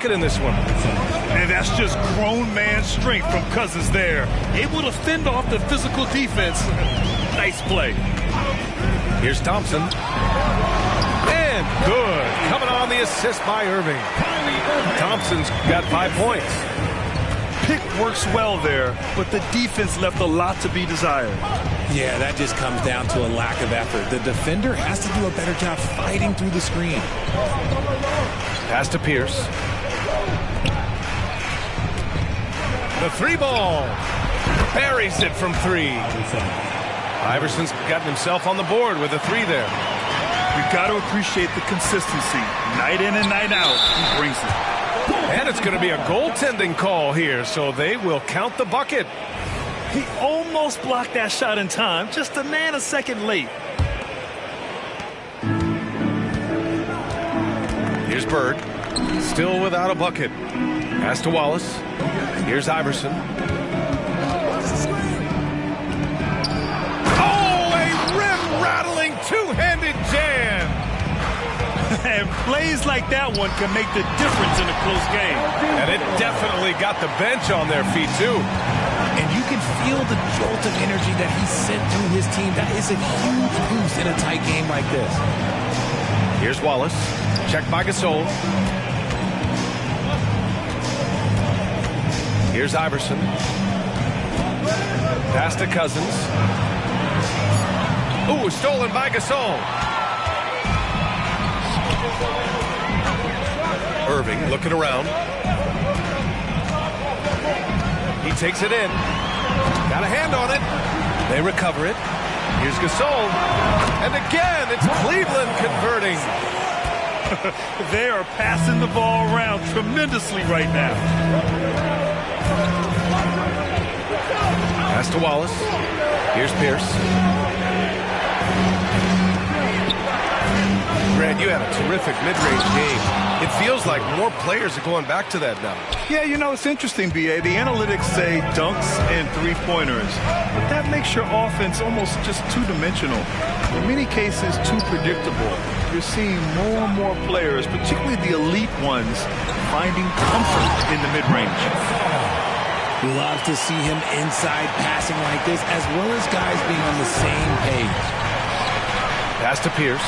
bucket in this one. And that's just grown man strength from Cousins there. Able to fend off the physical defense. Nice play. Here's Thompson. And good. Coming on the assist by Irving. Thompson's got 5 points. Pick works well there, but the defense left a lot to be desired. Yeah, that just comes down to a lack of effort. The defender has to do a better job fighting through the screen. Pass to Pierce. The 3 ball. Buries it from 3. Iverson's gotten himself on the board with a 3 there. We've got to appreciate the consistency. Night in and night out, he brings it. And it's going to be a goaltending call here, so they will count the bucket. He almost blocked that shot in time, just a nanosecond late. Here's Bird, still without a bucket. Pass to Wallace. Here's Iverson. Oh, a rim-rattling two-handed jam. And plays like that one can make the difference in a close game. And it definitely got the bench on their feet, too. And you can feel the jolt of energy that he sent through his team. That is a huge boost in a tight game like this. Here's Wallace. Checked by Gasol. Here's Iverson. Pass to Cousins. Ooh, stolen by Gasol. Irving looking around. He takes it in. Got a hand on it. They recover it. Here's Gasol. And again, it's Cleveland converting. They are passing the ball around tremendously right now. Pass to Wallace. Here's Pierce. Grant, you had a terrific mid-range game. It feels like more players are going back to that now. Yeah, you know, it's interesting, B.A. The analytics say dunks and three-pointers. But that makes your offense almost just two-dimensional. In many cases, too predictable. You're seeing more and more players, particularly the elite ones, finding comfort in the mid-range. Love to see him inside passing like this, as well as guys being on the same page. Pass to Pierce.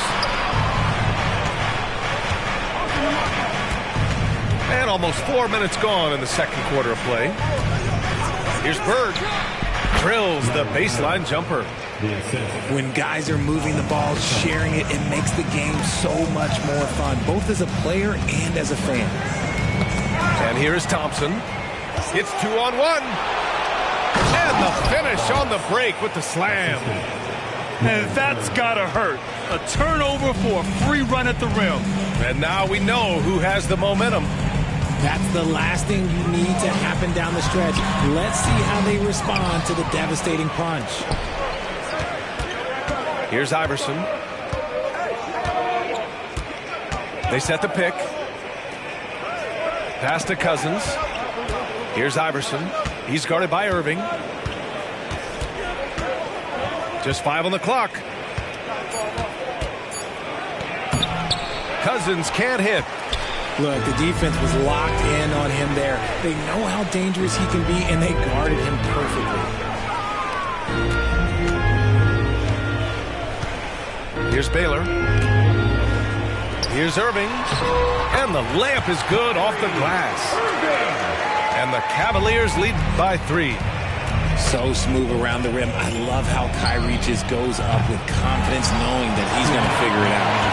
And almost 4 minutes gone in the second quarter of play. Here's Bird. Drills the baseline jumper. When guys are moving the ball, sharing it, it makes the game so much more fun, both as a player and as a fan. And here is Thompson. It's 2-on-1. And the finish on the break with the slam. And that's gotta hurt. A turnover for a free run at the rim. And now we know who has the momentum. That's the last thing you need to happen down the stretch. Let's see how they respond to the devastating punch. Here's Iverson. They set the pick. Pass to Cousins. Here's Iverson. He's guarded by Irving. Just 5 on the clock. Cousins can't hit. Look, the defense was locked in on him there. They know how dangerous he can be, and they guarded him perfectly. Here's Baylor. Here's Irving. And the layup is good off the glass. And the Cavaliers lead by 3. So smooth around the rim. I love how Kyrie just goes up with confidence, knowing that he's going to figure it out.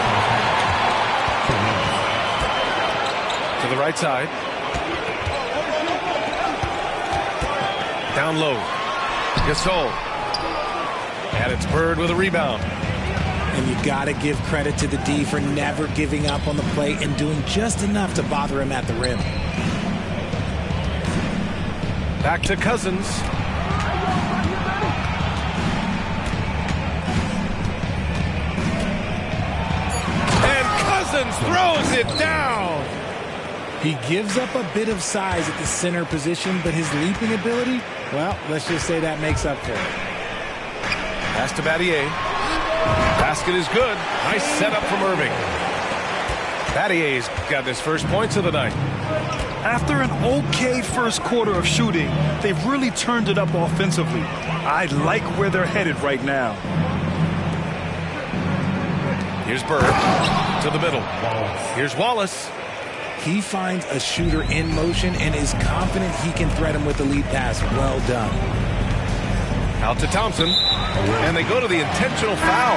To the right side. Down low. Gasol. And it's Bird with a rebound. And you got to give credit to the D for never giving up on the play and doing just enough to bother him at the rim. Back to Cousins. And Cousins throws it down. He gives up a bit of size at the center position, but his leaping ability, well, let's just say that makes up for it. Pass to Battier. Basket is good. Nice setup from Irving. Battier's got his first points of the night. After an okay first quarter of shooting, they've really turned it up offensively. I like where they're headed right now. Here's Bird to the middle. Here's Wallace. He finds a shooter in motion and is confident he can thread him with the lead pass. Well done. Out to Thompson. And they go to the intentional foul.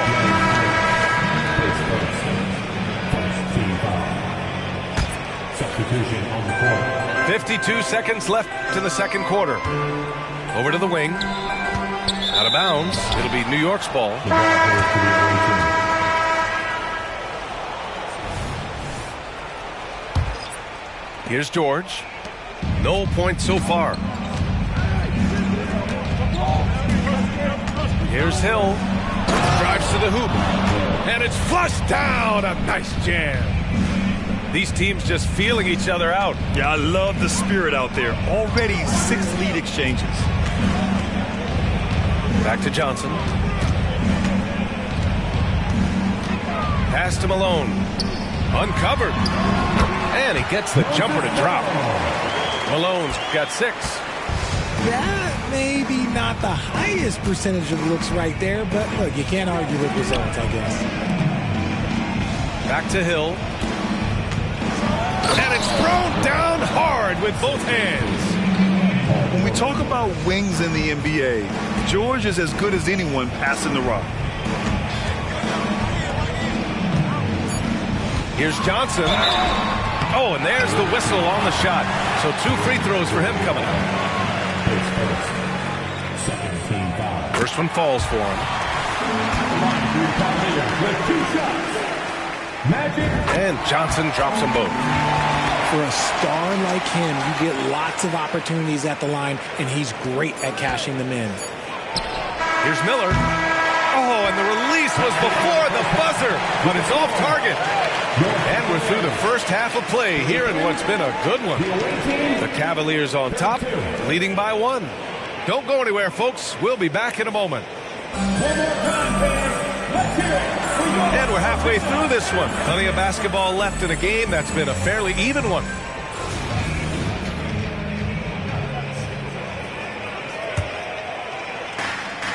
Substitution on the court. 52 seconds left in the second quarter. Over to the wing. Out of bounds. It'll be New York's ball. The ball goes to the away team. Here's George. No points so far. Here's Hill. Drives to the hoop. And it's flushed down. A nice jam. These teams just feeling each other out. Yeah, I love the spirit out there. Already 6 lead exchanges. Back to Johnson. Pass to Malone. Uncovered. And he gets the jumper to drop. Malone's got 6. That may be not the highest percentage of looks right there, but look, you can't argue with results, I guess. Back to Hill. And it's thrown down hard with both hands. When we talk about wings in the NBA, George is as good as anyone passing the rock. Here's Johnson. Oh, and there's the whistle on the shot. So 2 free throws for him coming up. Second team foul. First one falls for him. With 2 shots. Magic. And Johnson drops them both. For a star like him, you get lots of opportunities at the line, and he's great at cashing them in. Here's Miller. Oh, and the release was before the buzzer, but it's off target. And we're through the first half of play here in what's been a good one. The Cavaliers on top, leading by 1. Don't go anywhere, folks. We'll be back in a moment. And we're halfway through this one. Plenty of basketball left in a game that's been a fairly even one.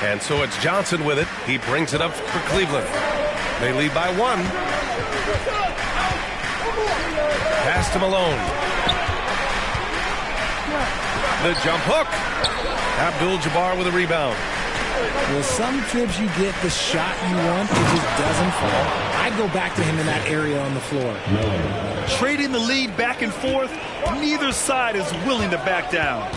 And so it's Johnson with it. He brings it up for Cleveland. They lead by 1. Pass to Malone. The jump hook. Abdul-Jabbar with a rebound. Well, some trips you get the shot you want, it just doesn't fall. I'd go back to him in that area on the floor. Trading the lead back and forth, neither side is willing to back down.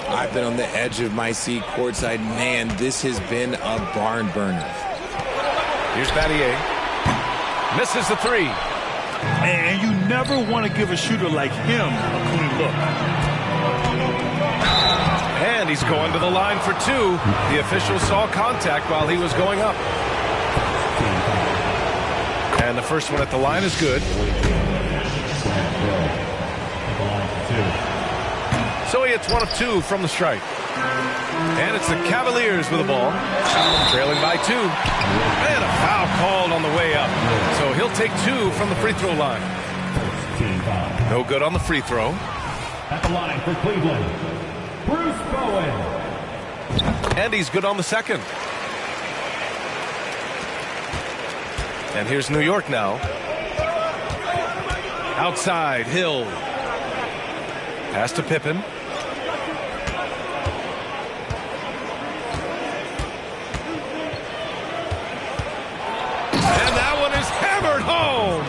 I've been on the edge of my seat courtside. Man, this has been a barn burner. Here's Battier. Misses the 3. And you never want to give a shooter like him a clean look. And he's going to the line for 2. The official saw contact while he was going up. And the first one at the line is good. So he hits 1 of 2 from the strike. And it's the Cavaliers with the ball. Trailing by 2. And a foul called on the way up. So he'll take 2 from the free throw line. No good on the free throw. At the line for Cleveland, Bruce Bowen. And he's good on the second. And here's New York now. Outside, Hill. Pass to Pippen. And that one is hammered home.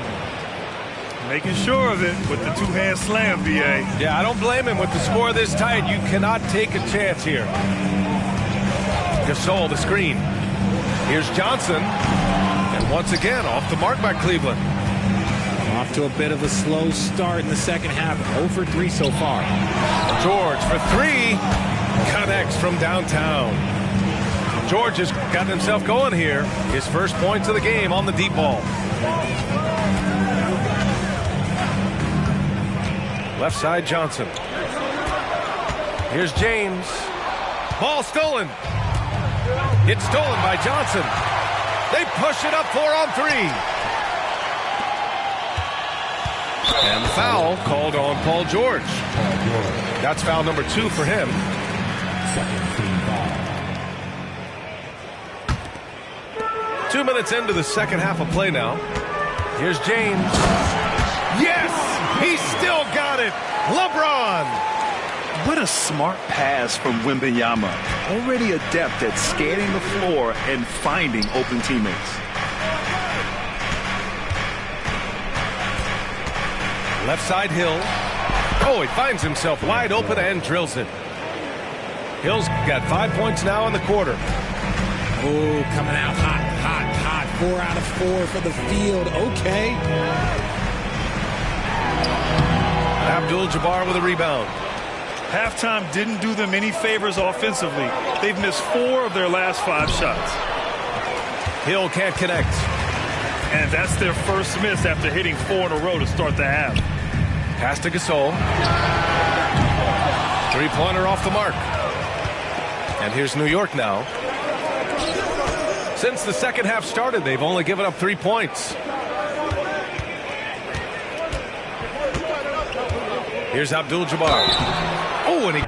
Making sure of it with the 2-hand slam, B.A. Yeah, I don't blame him with the score this tight. You cannot take a chance here. Gasol, the screen. Here's Johnson. And once again, off the mark by Cleveland. Off to a bit of a slow start in the second half. 0 for 3 so far. George for 3. Connects from downtown. George has gotten himself going here. His first points of the game on the deep ball. Left side, Johnson. Here's James. Ball stolen. It's stolen by Johnson. They push it up 4 on 3. And the foul called on Paul George. That's foul number 2 for him. Second team foul. 2 minutes into the second half of play now. Here's James. Yes! He still got it! LeBron! What a smart pass from Wembanyama. Already adept at scanning the floor and finding open teammates. Left side Hill. Oh, he finds himself wide open and drills it. Hill's got 5 points now in the quarter. Oh, coming out hot, hot, hot. 4 out of 4 for the field. Okay. Abdul-Jabbar with a rebound. Halftime didn't do them any favors offensively. They've missed 4 of their last 5 shots. Hill can't connect. And that's their first miss after hitting 4 in a row to start the half. Pass to Gasol. 3-pointer off the mark. And here's New York now. Since the second half started, they've only given up 3 points. Here's Abdul-Jabbar. Oh, and he...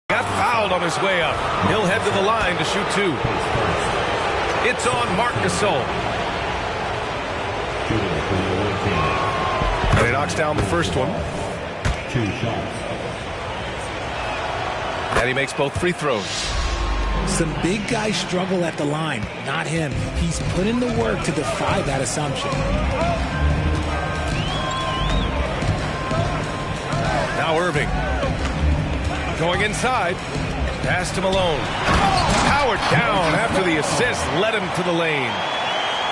got fouled on his way up. He'll head to the line to shoot 2. It's on Marc Gasol. And he knocks down the first one. 2 shots. And he makes both free throws. Some big guys struggle at the line. Not him. He's put in the work to defy that assumption. Now Irving. Going inside. Pass to Malone. Powered down after the assist led him to the lane.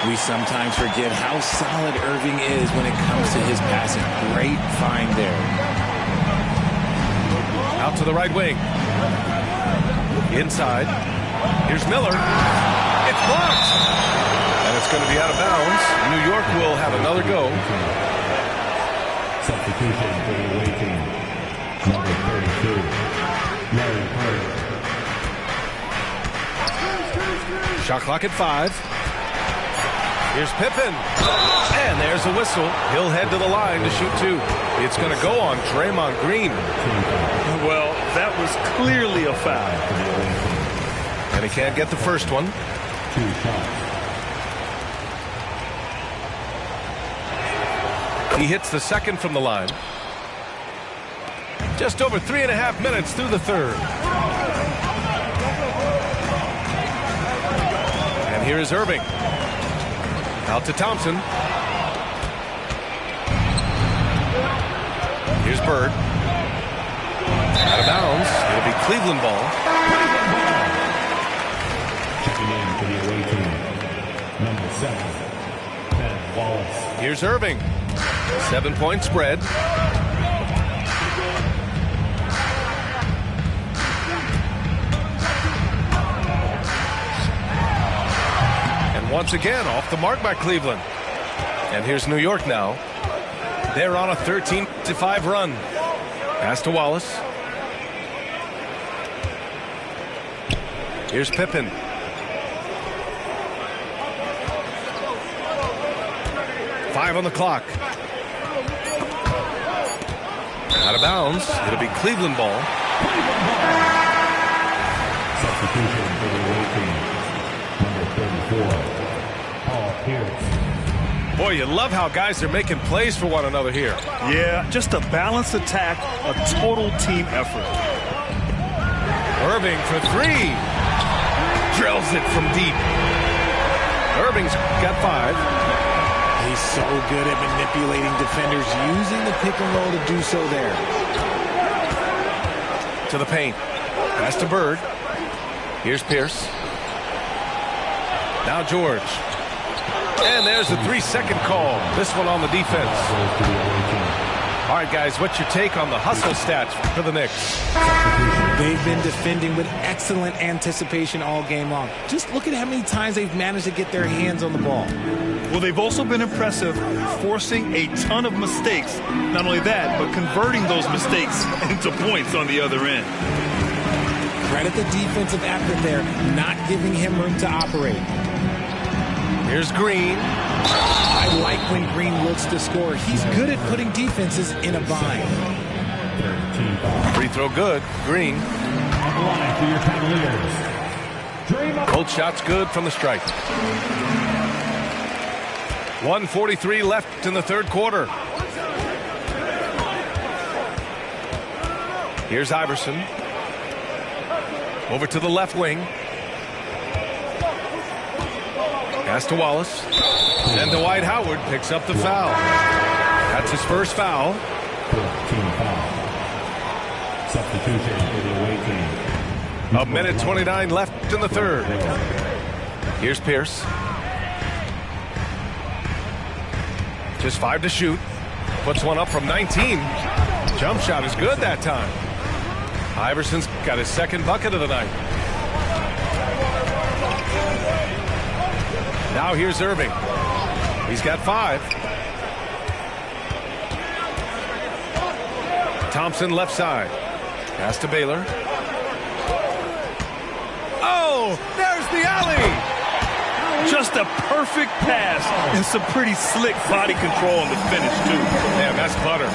We sometimes forget how solid Irving is when it comes to his passing. Great find there. Out to the right wing. Inside. Here's Miller. It's blocked. And it's going to be out of bounds. New York will have another go. Substitution for the away team. Number 32. Larry Bird. Shot clock at 5. Here's Pippen. And there's a whistle. He'll head to the line to shoot 2. It's going to go on Draymond Green. Well, that was clearly a foul. And he can't get the first one. 2 shots. He hits the second from the line. Just over 3.5 minutes through the third. And here is Irving. Out to Thompson. Here's Bird. Out of bounds. It'll be Cleveland ball. Checking in for the away team. Number 7. Ben Wallace. Here's Irving. 7-point spread. Once again, off the mark by Cleveland. And here's New York now. They're on a 13-5 run. Pass to Wallace. Here's Pippen. 5 on the clock. Out of bounds. It'll be Cleveland ball. Substitution for the away team. Number 34, Paul Pierce. Boy, you love how guys are making plays for one another here. Yeah, just a balanced attack, a total team effort. Irving for 3. Drills it from deep. Irving's got 5. He's so good at manipulating defenders, using the pick and roll to do so there. To the paint. Pass to Bird. Here's Pierce. Now George. And there's a 3-second call. This one on the defense. All right, guys, what's your take on the hustle stats for the Knicks? They've been defending with excellent anticipation all game long. Just look at how many times they've managed to get their hands on the ball. Well, they've also been impressive, forcing a ton of mistakes. Not only that, but converting those mistakes into points on the other end. Credit the defensive effort there, not giving him room to operate. Here's Green. I like when Green looks to score. He's good at putting defenses in a bind. Free throw good. Green. For your Cavaliers. Both shots good from the stripe. 1:43 left in the third quarter. Here's Iverson. Over to the left wing. Pass to Wallace. And Dwight Howard picks up the foul. That's his first foul. Team foul. Substitution for the away team. A minute 29 left in the third. Here's Pierce. Just 5 to shoot. Puts one up from 19. Jump shot is good that time. Iverson's got his second bucket of the night. Now here's Irving. He's got 5. Thompson left side. Pass to Baylor. Oh, there's the alley. Just a perfect pass and some pretty slick body control on the finish, too. Man, that's butter.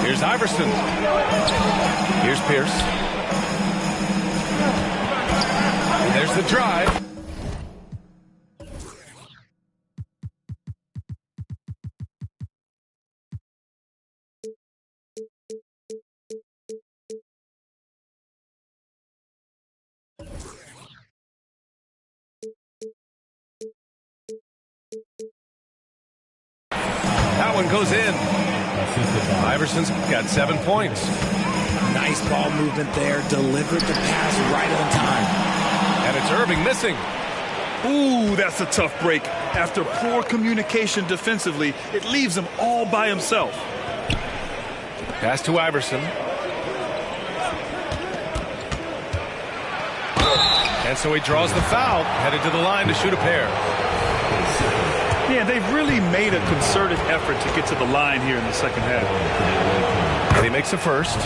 Here's Iverson. Here's Pierce. There's the drive. That one goes in. Iverson's got 7 points. Nice ball movement there. Delivered the pass right on time. And it's Irving missing. Ooh, that's a tough break. After poor communication defensively, it leaves him all by himself. Pass to Iverson. And so he draws the foul, headed to the line to shoot a pair. Yeah, they've really made a concerted effort to get to the line here in the second half. And he makes a first.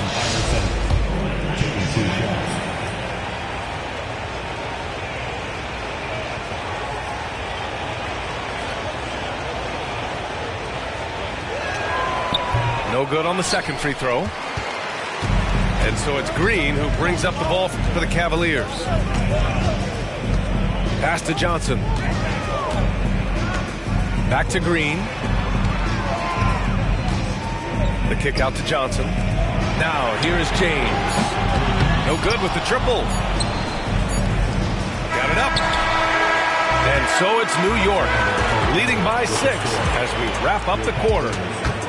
No good on the second free throw. And so it's Green who brings up the ball for the Cavaliers. Pass to Johnson. Back to Green. The kick out to Johnson. Now here is James. No good with the triple. Got it up. And so it's New York, leading by 6 as we wrap up the quarter.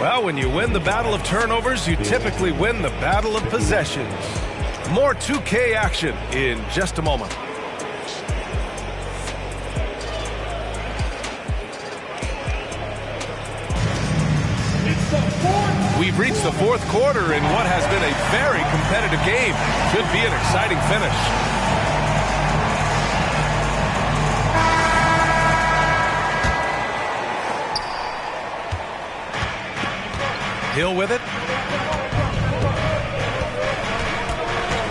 Well, when you win the battle of turnovers, you typically win the battle of possessions. More 2K action in just a moment. We've reached the fourth quarter in what has been a very competitive game. Should be an exciting finish. Hill with it.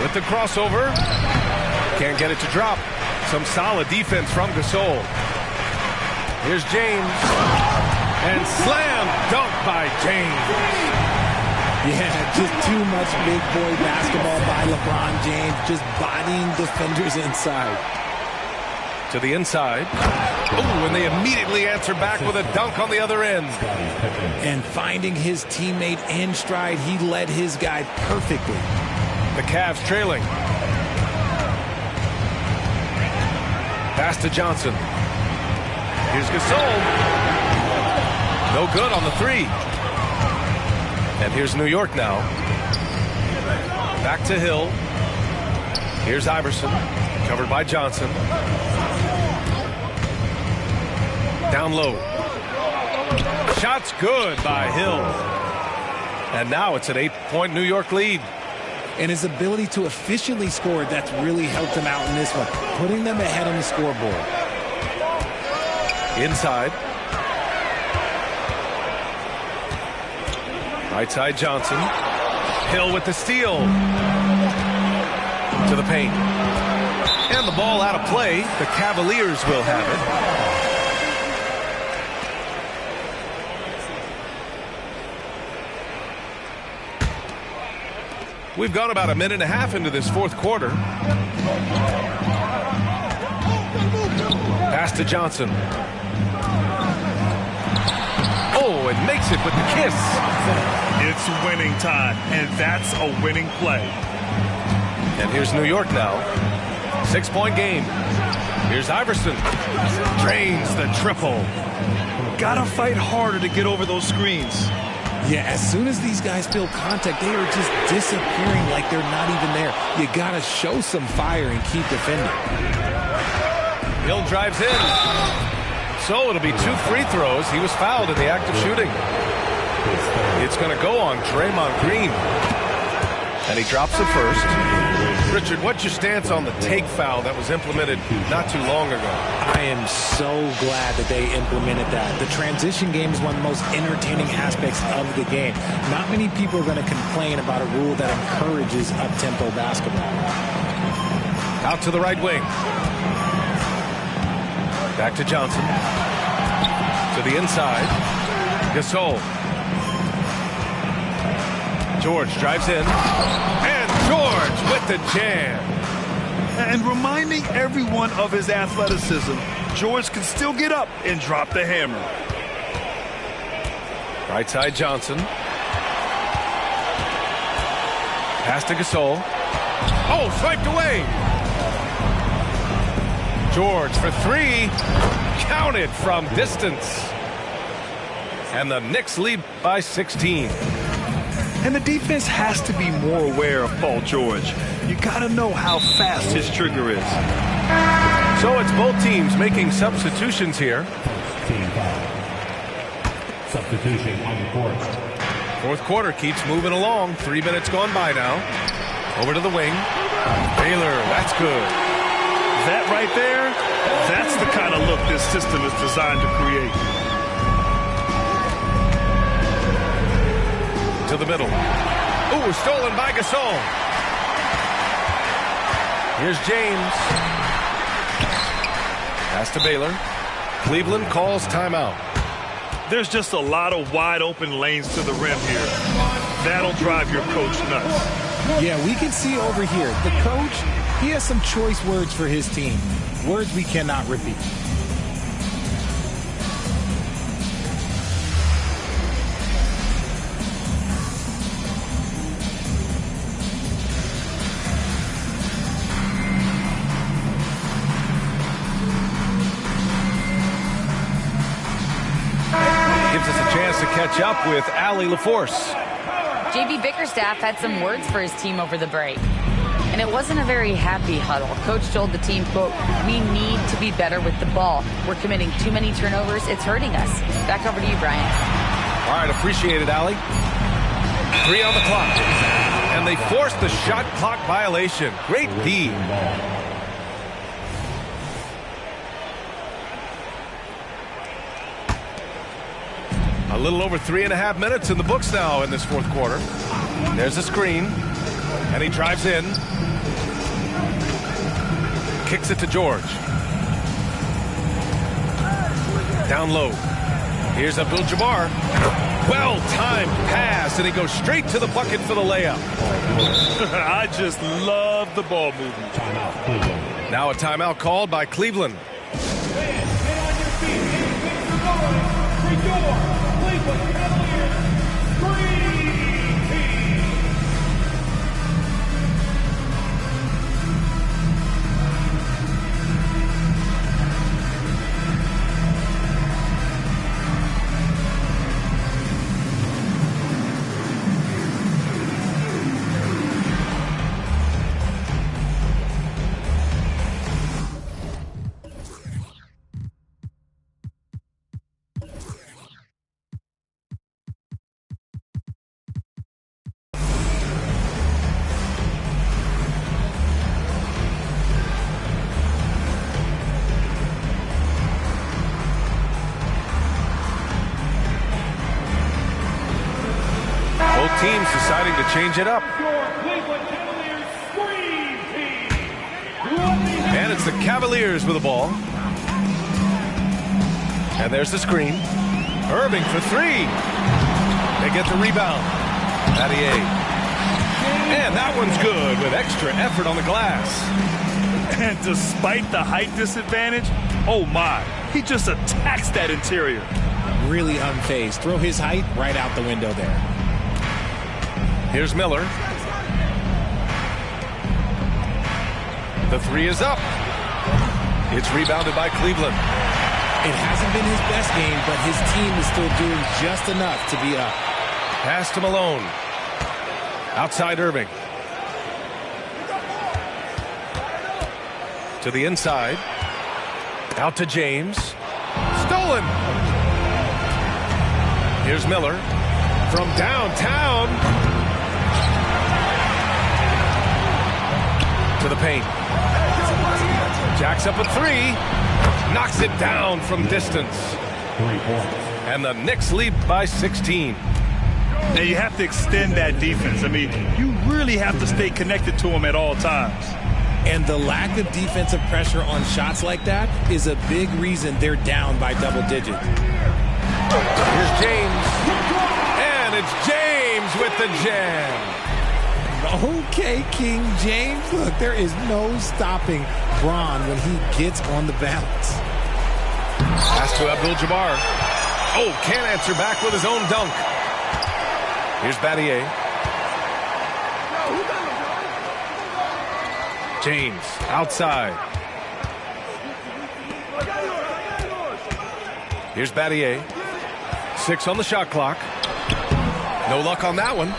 With the crossover. Can't get it to drop. Some solid defense from Gasol. Here's James. And slam dunk by James. Yeah, just too much big boy basketball by LeBron James, just bodying defenders inside. To the inside. Oh, and they immediately answer back with a dunk on the other end. And finding his teammate in stride, he led his guy perfectly. The Cavs trailing. Pass to Johnson. Here's Gasol. No good on the three. And here's New York now. Back to Hill. Here's Iverson. Covered by Johnson. Down low. Shot's good by Hill. And now it's an 8-point New York lead. And his ability to efficiently score, that's really helped him out in this one, putting them ahead on the scoreboard. Inside. Right side Johnson. Hill with the steal. To the paint. And the ball out of play. The Cavaliers will have it. We've gone about a minute and a half into this fourth quarter. Pass to Johnson. Oh, and makes it with the kiss. It's winning time, and that's a winning play. And here's New York now. 6-point game. Here's Iverson. Drains the triple. Gotta fight harder to get over those screens. Yeah, as soon as these guys feel contact, they are just disappearing like they're not even there. You gotta show some fire and keep defending. Hill drives in. So it'll be 2 free throws. He was fouled in the act of shooting. It's going to go on Draymond Green. And he drops the first. Richard, what's your stance on the take foul that was implemented not too long ago? I am so glad that they implemented that. The transition game is one of the most entertaining aspects of the game. Not many people are going to complain about a rule that encourages up-tempo basketball. Out to the right wing. Back to Johnson. To the inside. Gasol. George drives in. And George with the jam. And reminding everyone of his athleticism, George can still get up and drop the hammer. Right side Johnson. Pass to Gasol. Oh, swiped away. George for 3. Counted from distance. And the Knicks lead by 16. And the defense has to be more aware of Paul George. You got to know how fast his trigger is. So it's both teams making substitutions here. Team foul. Substitution on the court. Fourth quarter keeps moving along. 3 minutes gone by now. Over to the wing. Baylor, that's good. That right there, that's the kind of look this system is designed to create. To the middle. Ooh, stolen by Gasol. Here's James. Pass to Baylor. Cleveland calls timeout. There's just a lot of wide open lanes to the rim here. That'll drive your coach nuts. Yeah, we can see over here, the coach, he has some choice words for his team. Words we cannot repeat. Gives us a chance to catch up with Allie LaForce. J.B. Bickerstaff had some words for his team over the break. And it wasn't a very happy huddle. Coach told the team, quote, "We need to be better with the ball. We're committing too many turnovers. It's hurting us." Back over to you, Brian. All right, appreciate it, Allie. 3 on the clock. And they forced the shot clock violation. Great D. A little over 3.5 minutes in the books now in this fourth quarter. There's a screen. And he drives in. Kicks it to George. Down low. Here's Abdul-Jabbar. Well-timed pass, and he goes straight to the bucket for the layup. I just love the ball movement. Timeout, Cleveland. Now a timeout called by Cleveland. Both teams deciding to change it up. And it's the Cavaliers with the ball. And there's the screen. Irving for three. They get the rebound. Battier. And that one's good with extra effort on the glass. And despite the height disadvantage, oh my, he just attacks that interior. Really unfazed. Throw his height right out the window there. Here's Miller. The three is up. It's rebounded by Cleveland. It hasn't been his best game, but his team is still doing just enough to be up. Pass to Malone. Outside Irving. To the inside. Out to James. Stolen. Here's Miller. From downtown. To the paint. Jacks up a three. Knocks it down from distance. 3 points. And the Knicks lead by 16. Now you have to extend that defense. I mean, you really have to stay connected to them at all times. And the lack of defensive pressure on shots like that is a big reason they're down by double digits. Here's James. And it's James with the jam. Okay, King James. Look, there is no stopping Bron when he gets on the bounce. Pass to Abdul-Jabbar. Oh, can't answer back with his own dunk. Here's Battier. James outside. Here's Battier. 6 on the shot clock. No luck on that one.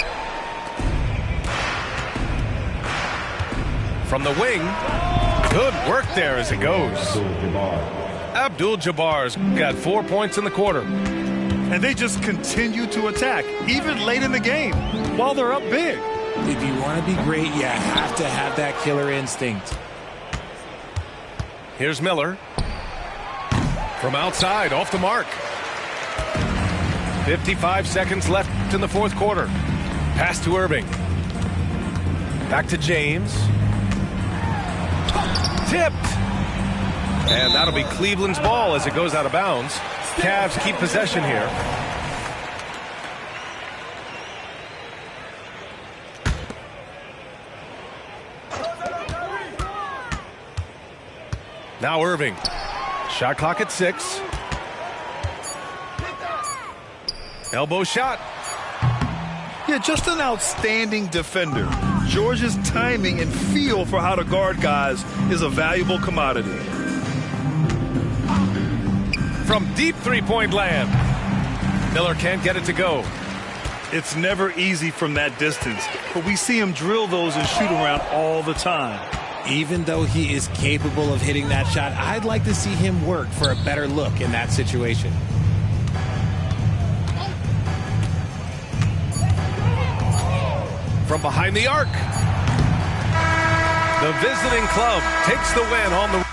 From the wing. Good work there as it goes. Abdul-Jabbar's got 4 points in the quarter. And they just continue to attack, even late in the game, while they're up big. If you want to be great, you have to have that killer instinct. Here's Miller. From outside, off the mark. 55 seconds left in the fourth quarter. Pass to Irving. Back to James. Tipped. And that'll be Cleveland's ball as it goes out of bounds. Cavs keep possession here. Now Irving. Shot clock at 6. Elbow shot. Yeah, just an outstanding defender. George's timing and feel for how to guard guys is a valuable commodity. From deep three-point land. Miller can't get it to go. It's never easy from that distance, but we see him drill those and shoot around all the time. Even though he is capable of hitting that shot, I'd like to see him work for a better look in that situation. From behind the arc. The visiting club takes the win on the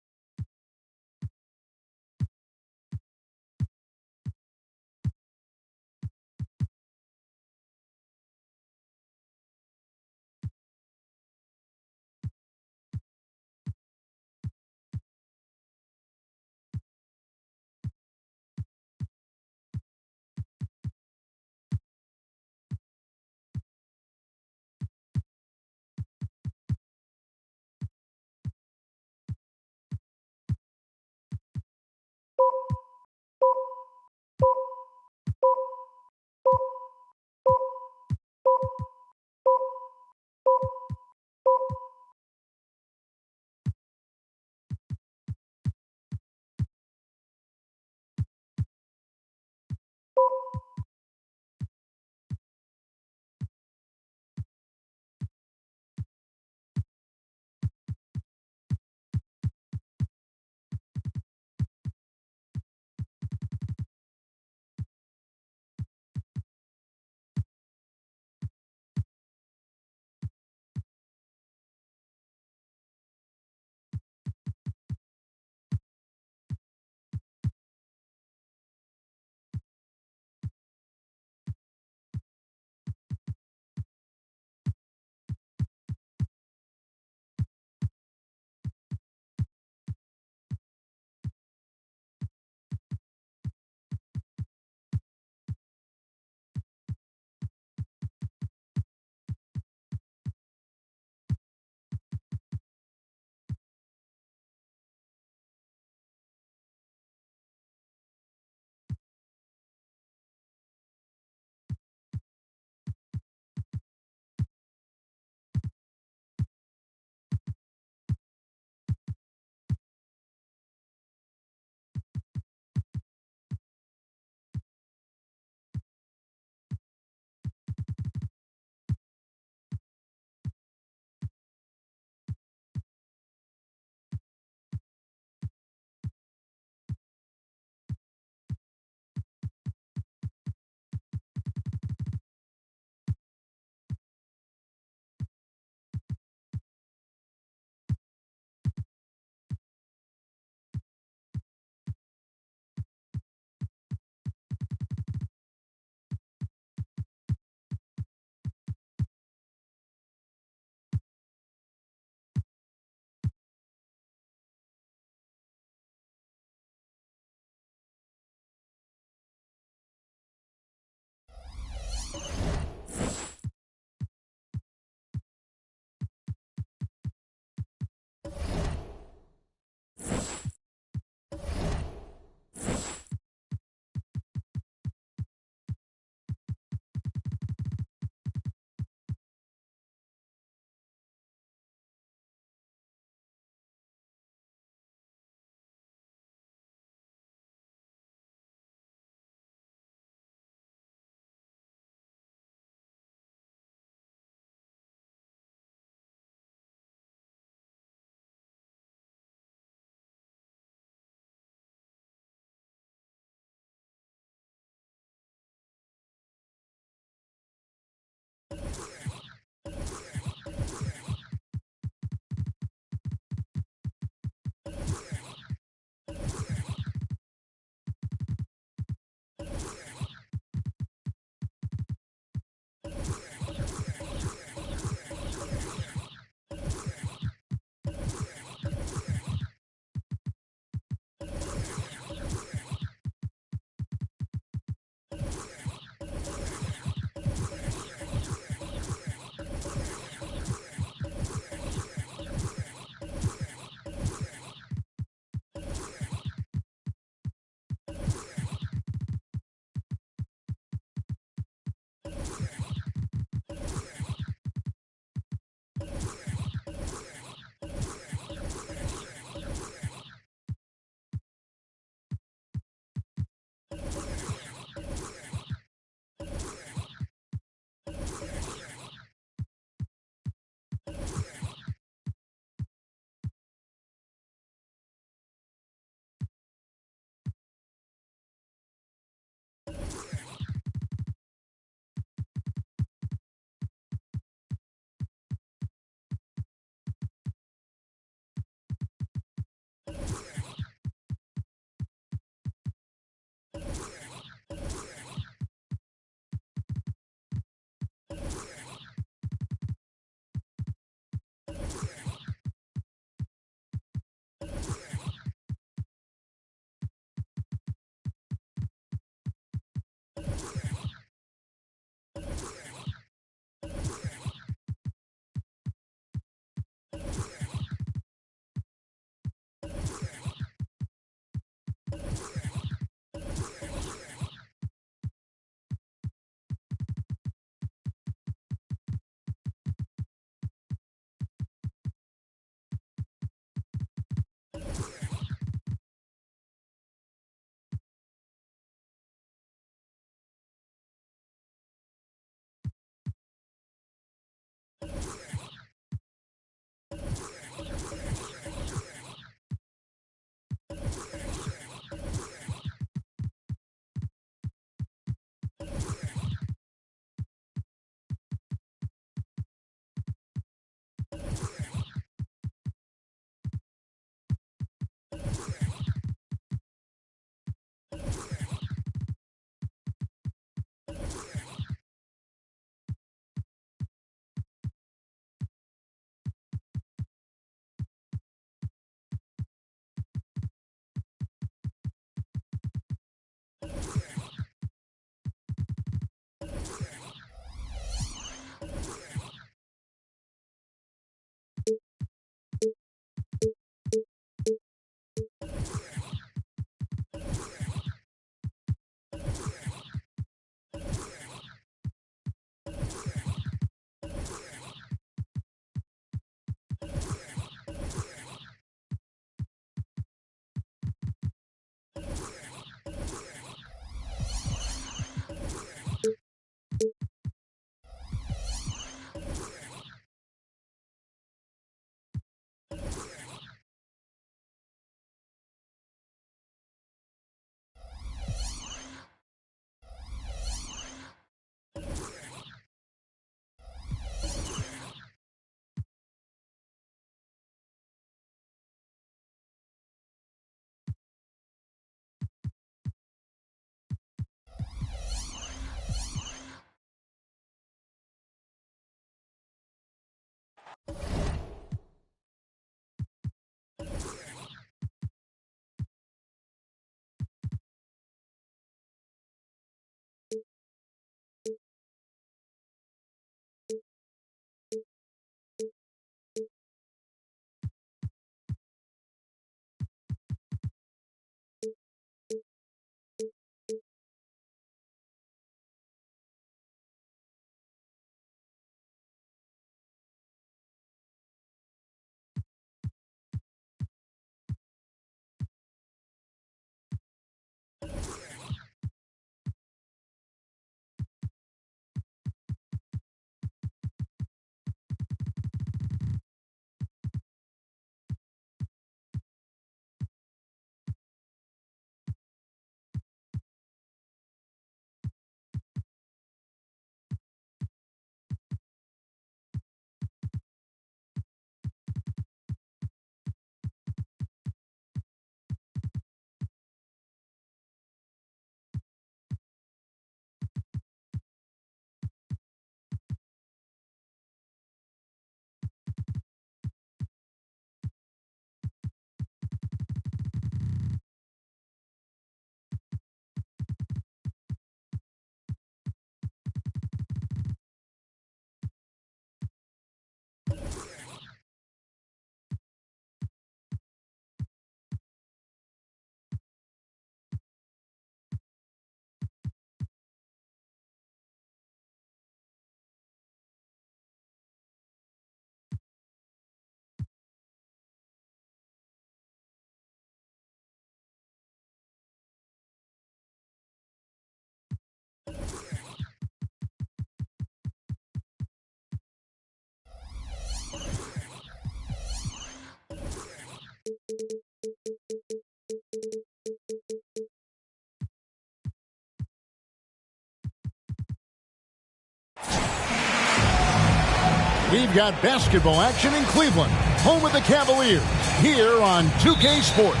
We've got basketball action in Cleveland, home of the Cavaliers, here on 2K Sports.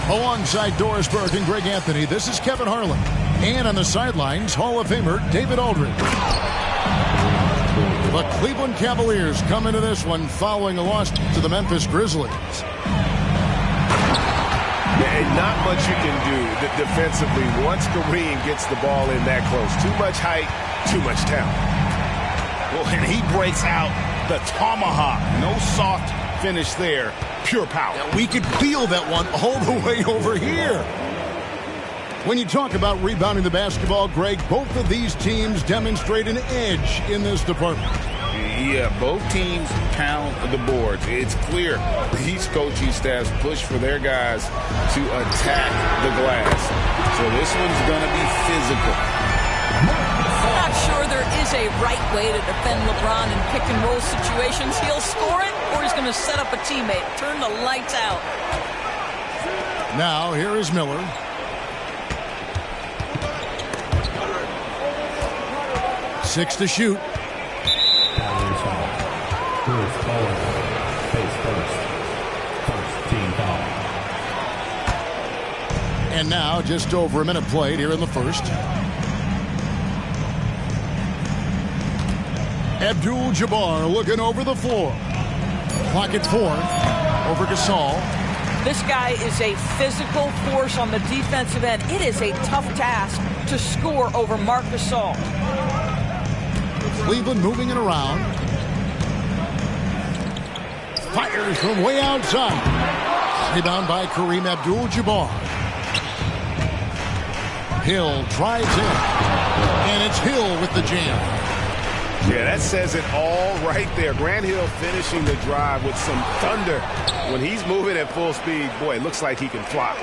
Alongside Doris Burke and Greg Anthony, this is Kevin Harlan. And on the sidelines, Hall of Famer David Aldridge. The Cleveland Cavaliers come into this one following a loss to the Memphis Grizzlies. And not much you can do defensively once Kareem gets the ball in that close. Too much height, too much talent. Well, and he breaks out the tomahawk. No soft finish there. Pure power. Now, we could feel that one all the way over here. When you talk about rebounding the basketball, Greg, both of these teams demonstrate an edge in this department. Yeah, both teams pound the boards. It's clear these coaching staffs push for their guys to attack the glass. So this one's going to be physical. I'm not sure there is a right way to defend LeBron in pick-and-roll situations. He'll score it, or he's going to set up a teammate. Turn the lights out. Now, here is Miller. Six to shoot. First team foul. And now, just over a minute played here in the first. Abdul-Jabbar looking over the floor. Clock at 4. Over Gasol. This guy is a physical force on the defensive end. It is a tough task to score over Marc Gasol. Cleveland moving it around. Fires from way outside. Rebound by Kareem Abdul-Jabbar. Hill drives in. And it's Hill with the jam. Yeah, that says it all right there. Grant Hill finishing the drive with some thunder. When he's moving at full speed, boy, it looks like he can fly.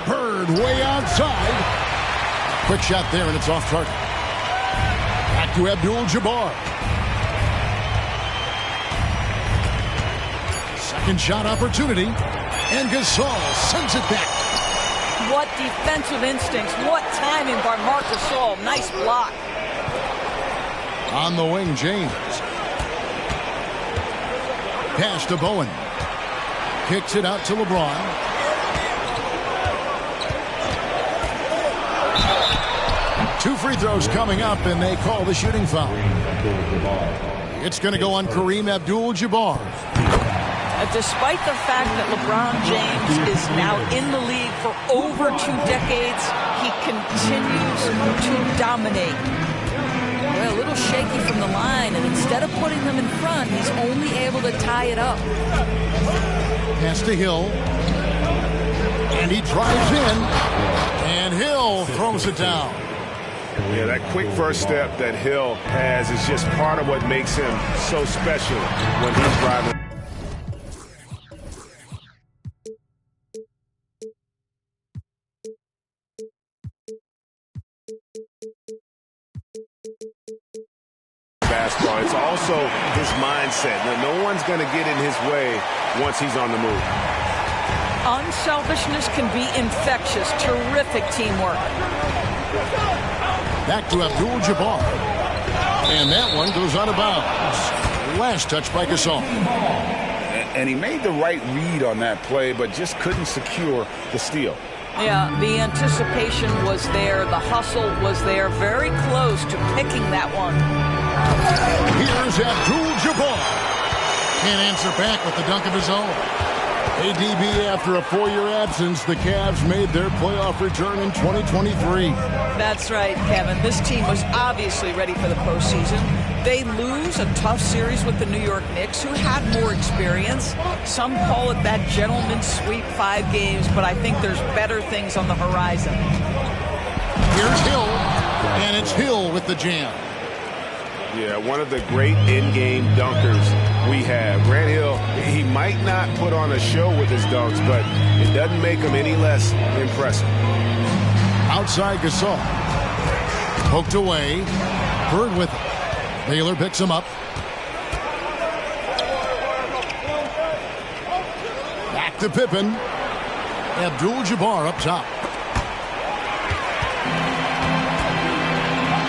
Bird way outside. Quick shot there, and it's off target. Back to Abdul-Jabbar. Second shot opportunity. And Gasol sends it back. What defensive instincts. What timing by Marc Gasol. Nice block. On the wing, James. Pass to Bowen. Kicks it out to LeBron. Two free throws coming up, and they call the shooting foul. It's going to go on Kareem Abdul-Jabbar. Despite the fact that LeBron James is now in the league for over 2 decades, he continues to dominate. Well, a little shaky from the line, and instead of putting them in front, he's only able to tie it up. Pass to Hill. And he drives in. And Hill throws it down. Yeah, that quick first step that Hill has is just part of what makes him so special when he's driving. Basketball. It's also his mindset. Now, no one's going to get in his way once he's on the move. Unselfishness can be infectious. Terrific teamwork. Back to Abdul-Jabbar. And that one goes out of bounds. Last touch by Gasol. And he made the right read on that play, but just couldn't secure the steal. Yeah, the anticipation was there. The hustle was there. Very close to picking that one. Here's Abdul-Jabbar. Can't answer back with the dunk of his own. ADB, after a 4-year absence, the Cavs made their playoff return in 2023. That's right, Kevin. This team was obviously ready for the postseason. They lose a tough series with the New York Knicks, who had more experience. Some call it that gentleman's sweep, 5 games, but I think there's better things on the horizon. Here's Hill, and it's Hill with the jam. Yeah, one of the great in-game dunkers we have. Grant Hill, he might not put on a show with his dunks, but it doesn't make him any less impressive. Outside Gasol. Poked away. Bird with it. Baylor picks him up. Back to Pippen. Abdul-Jabbar up top.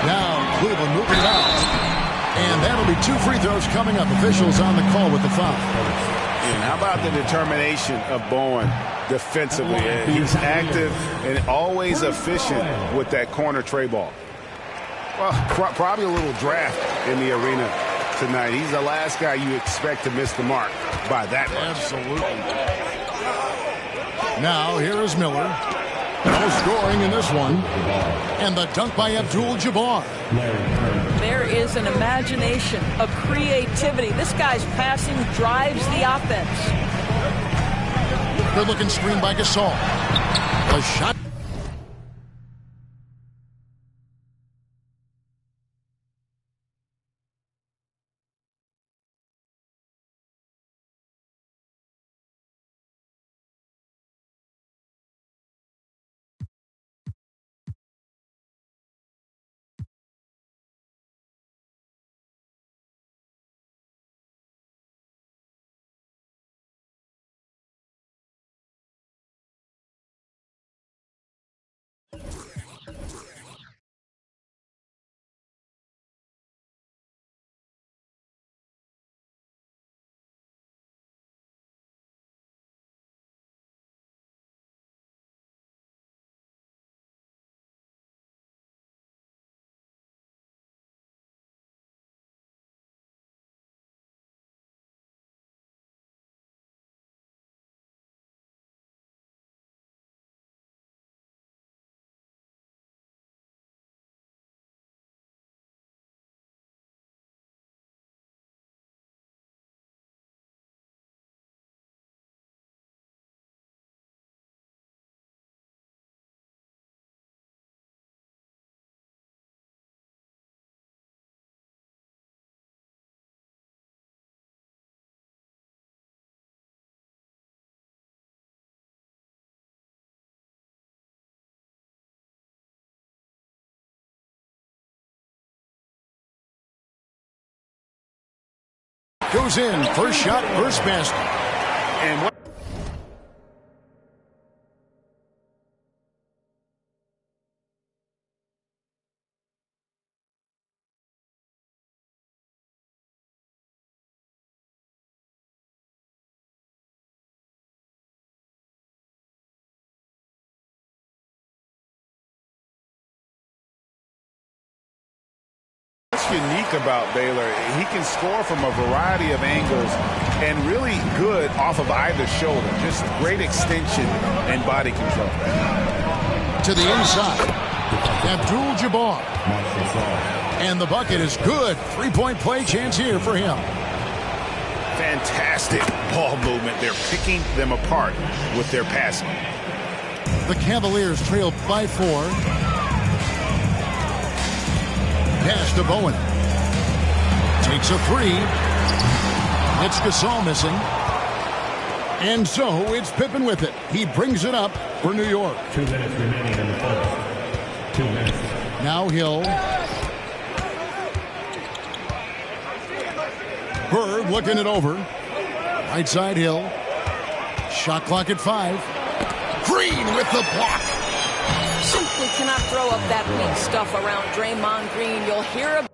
Now Cleveland moving out. And And that'll be 2 free throws coming up. Officials on the call with the foul. And how about the determination of Bowen defensively? He's active and always efficient with that corner tray ball. Well, probably a little draft in the arena tonight. He's the last guy you expect to miss the mark by that much. Absolutely. Now, here is Miller. No scoring in this one. And the dunk by Abdul-Jabbar. There is an imagination, a creativity. This guy's passing drives the offense. Good-looking screen by Gasol. A shot. Goes in. First shot, first basket. And what? What's unique about Baylor, he can score from a variety of angles and really good off of either shoulder. Just great extension and body control. To the inside. Abdul-Jabbar. And the bucket is good. 3-point play chance here for him. Fantastic ball movement. They're picking them apart with their passing. The Cavaliers trail by 4. Pass to Bowen. Takes a 3. It's Gasol missing. And so it's Pippen with it. He brings it up for New York. 2 minutes remaining in the first. 2 minutes. Now Hill. Bird looking it over. Right side Hill. Shot clock at 5. Green with the block. Simply cannot throw up that big stuff around Draymond Green. You'll hear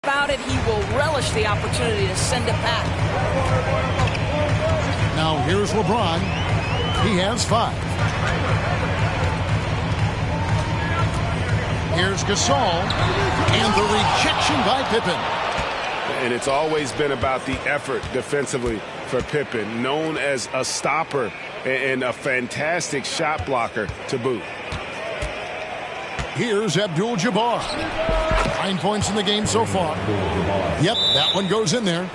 about it. He will relish the opportunity to send it back. Now here's LeBron. He has 5. Here's Gasol, and the rejection by Pippen. And it's always been about the effort defensively for Pippen, known as a stopper and a fantastic shot blocker to boot. Here's Abdul-Jabbar. 9 points in the game so far. Yep, that one goes in there.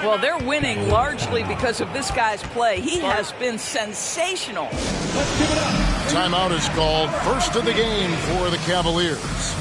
Well, they're winning largely because of this guy's play. He has been sensational. Let's give it up. Timeout is called. First of the game for the Cavaliers.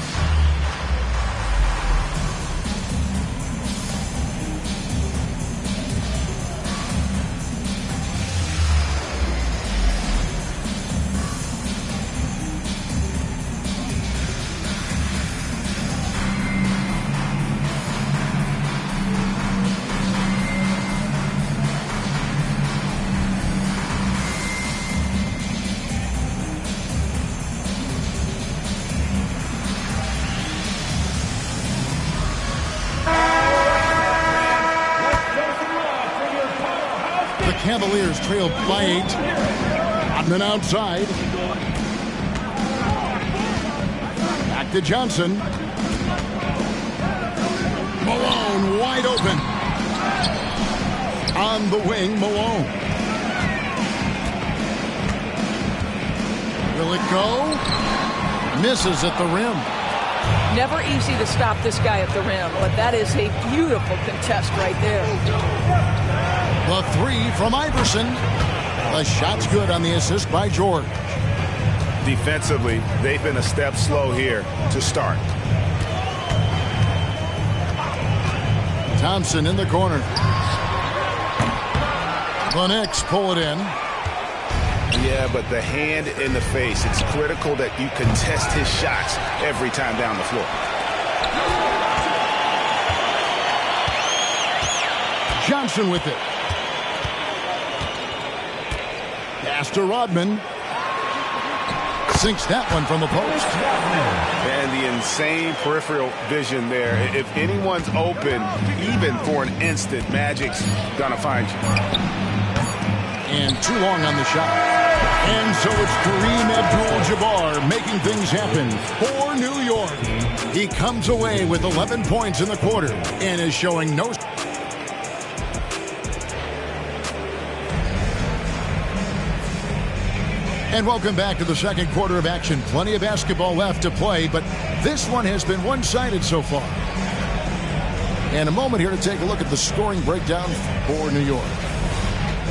The Cavaliers trailed by 8. Rodman outside. Back to Johnson. Malone wide open. On the wing, Malone. Will it go? Misses at the rim. Never easy to stop this guy at the rim, but that is a beautiful contest right there. The 3 from Iverson. The shot's good on the assist by George. Defensively, they've been a step slow here to start. Thompson in the corner. The Knicks pull it in. Yeah, but the hand in the face, it's critical that you contest his shots every time down the floor. Johnson with it. Pass to Rodman. Sinks that one from the post. And the insane peripheral vision there. If anyone's open, even for an instant, Magic's gonna find you. And too long on the shot. And so it's Kareem Abdul-Jabbar making things happen for New York. He comes away with 11 points in the quarter and is showing no... And welcome back to the second quarter of action. Plenty of basketball left to play, but this one has been one-sided so far. And a moment here to take a look at the scoring breakdown for New York.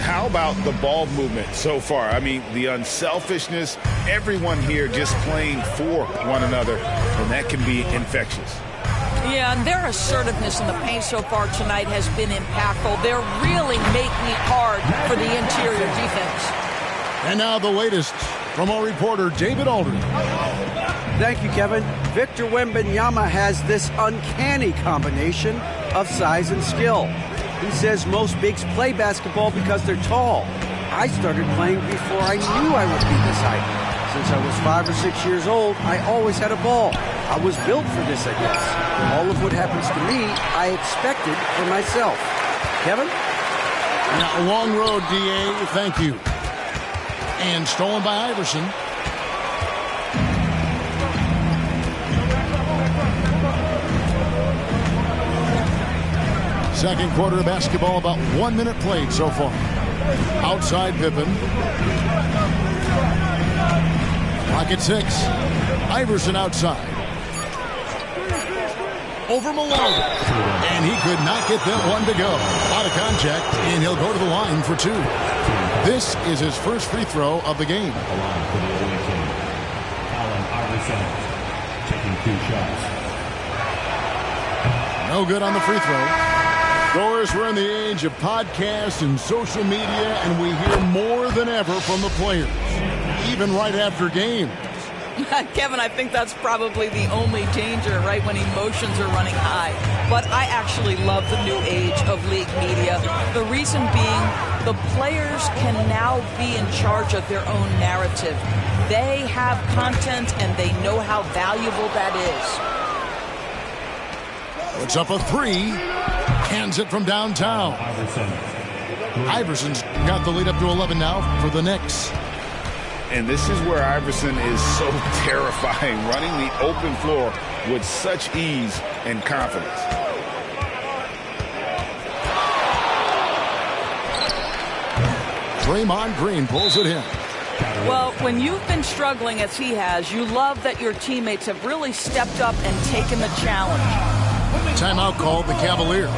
How about the ball movement so far? I mean, the unselfishness, everyone here just playing for one another, and that can be infectious. Yeah, and their assertiveness in the paint so far tonight has been impactful. They're really making it hard for the interior defense. And now the latest from our reporter, David Aldridge. Thank you, Kevin. Victor Wembanyama has this uncanny combination of size and skill. He says most bigs play basketball because they're tall. I started playing before I knew I would be this height. Since I was 5 or 6 years old, I always had a ball. I was built for this, I guess. All of what happens to me, I expected for myself. Kevin? Now, a long road, D.A. Thank you. And stolen by Iverson. Second quarter of basketball, about 1 minute played so far. Outside Pippen. Clock at 6. Iverson outside. Over Malone. And he could not get that one to go. A lot of contact, and he'll go to the line for 2. This is his first free throw of the game. Allen Iverson taking 2 shots. No good on the free throw. Of course, we're in the age of podcasts and social media, and we hear more than ever from the players, even right after games. Kevin, I think that's probably the only danger, right, when emotions are running high. But I actually love the new age of league media. The reason being, the players can now be in charge of their own narrative. They have content, and they know how valuable that is. Puts up a 3. Hands it from downtown. Iverson's got the lead up to 11 now for the Knicks. And this is where Iverson is so terrifying, running the open floor with such ease and confidence. Draymond Green pulls it in. Well, when you've been struggling as he has, you love that your teammates have really stepped up and taken the challenge. Timeout called the Cavaliers.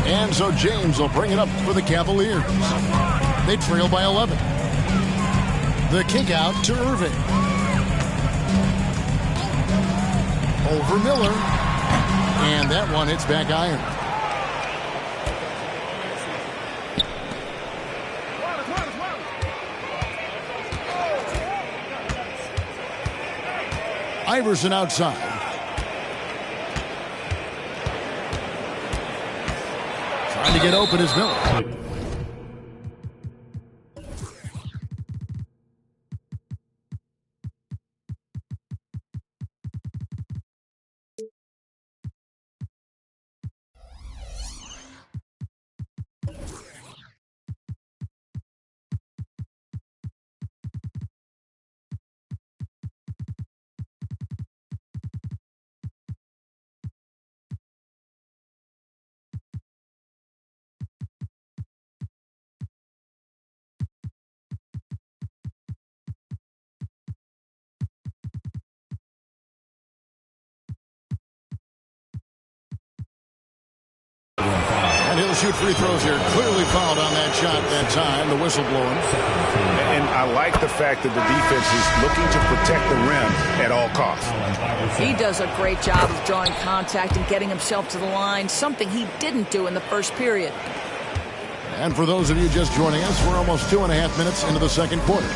And so James will bring it up for the Cavaliers. They trail by 11. The kick out to Irving. Over Miller. And that one hits back iron. Iverson outside. Trying to get open is Miller. And he'll shoot free throws here. Clearly fouled on that shot that time. The whistle blowing. And I like the fact that the defense is looking to protect the rim at all costs. He does a great job of drawing contact and getting himself to the line, something he didn't do in the first period. And for those of you just joining us, we're almost 2.5 minutes into the second quarter.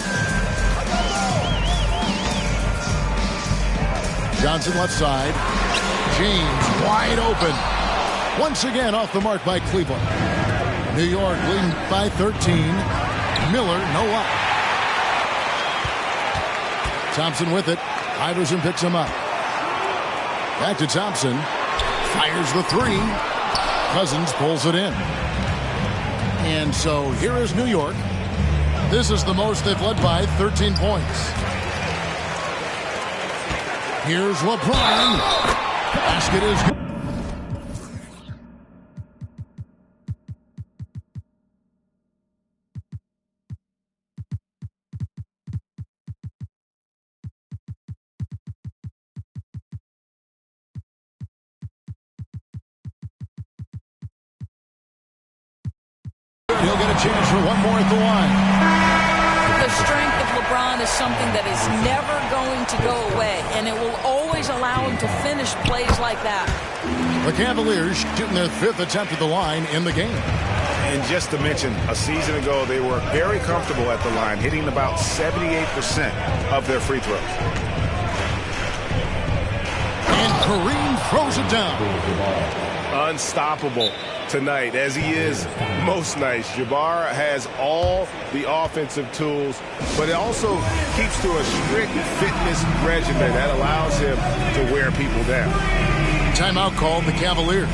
Johnson left side. James wide open. Once again off the mark by Cleveland. New York leading by 13. Miller, no up. Thompson with it. Iverson picks him up. Back to Thompson. Fires the three. Cousins pulls it in. And so here is New York. This is the most they've led by, 13 points. Here's LeBron. Basket is good. He'll get a chance for one more at the line. The strength of LeBron is something that is never going to go away, and it will always allow him to finish plays like that. The Cavaliers shooting their 5th attempt at the line in the game. And just to mention, a season ago, they were very comfortable at the line, hitting about 78% of their free throws. And Kareem throws it down. Unstoppable tonight, as he is most nights. Jabbar has all the offensive tools, but it also keeps to a strict fitness regimen that allows him to wear people down. Timeout called the Cavaliers.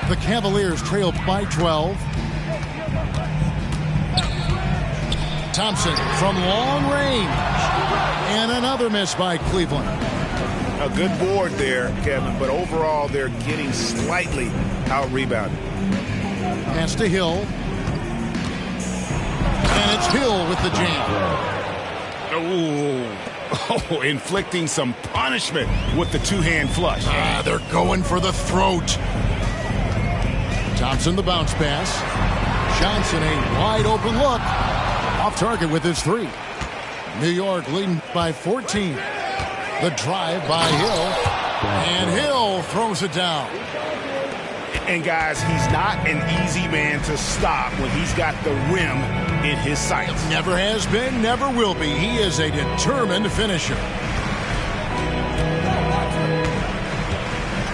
The Cavaliers trail by 12. Thompson from long range. And another miss by Cleveland. A good board there, Kevin, but overall they're getting slightly out-rebounded. Pass to Hill. And it's Hill with the jam. Oh, inflicting some punishment with the two-hand flush. They're going for the throat. Thompson the bounce pass. Johnson a wide open look. Off target with his three. New York leading by 14. The drive by Hill, and Hill throws it down. And guys, he's not an easy man to stop when he's got the rim in his sights. Never has been, never will be. He is a determined finisher.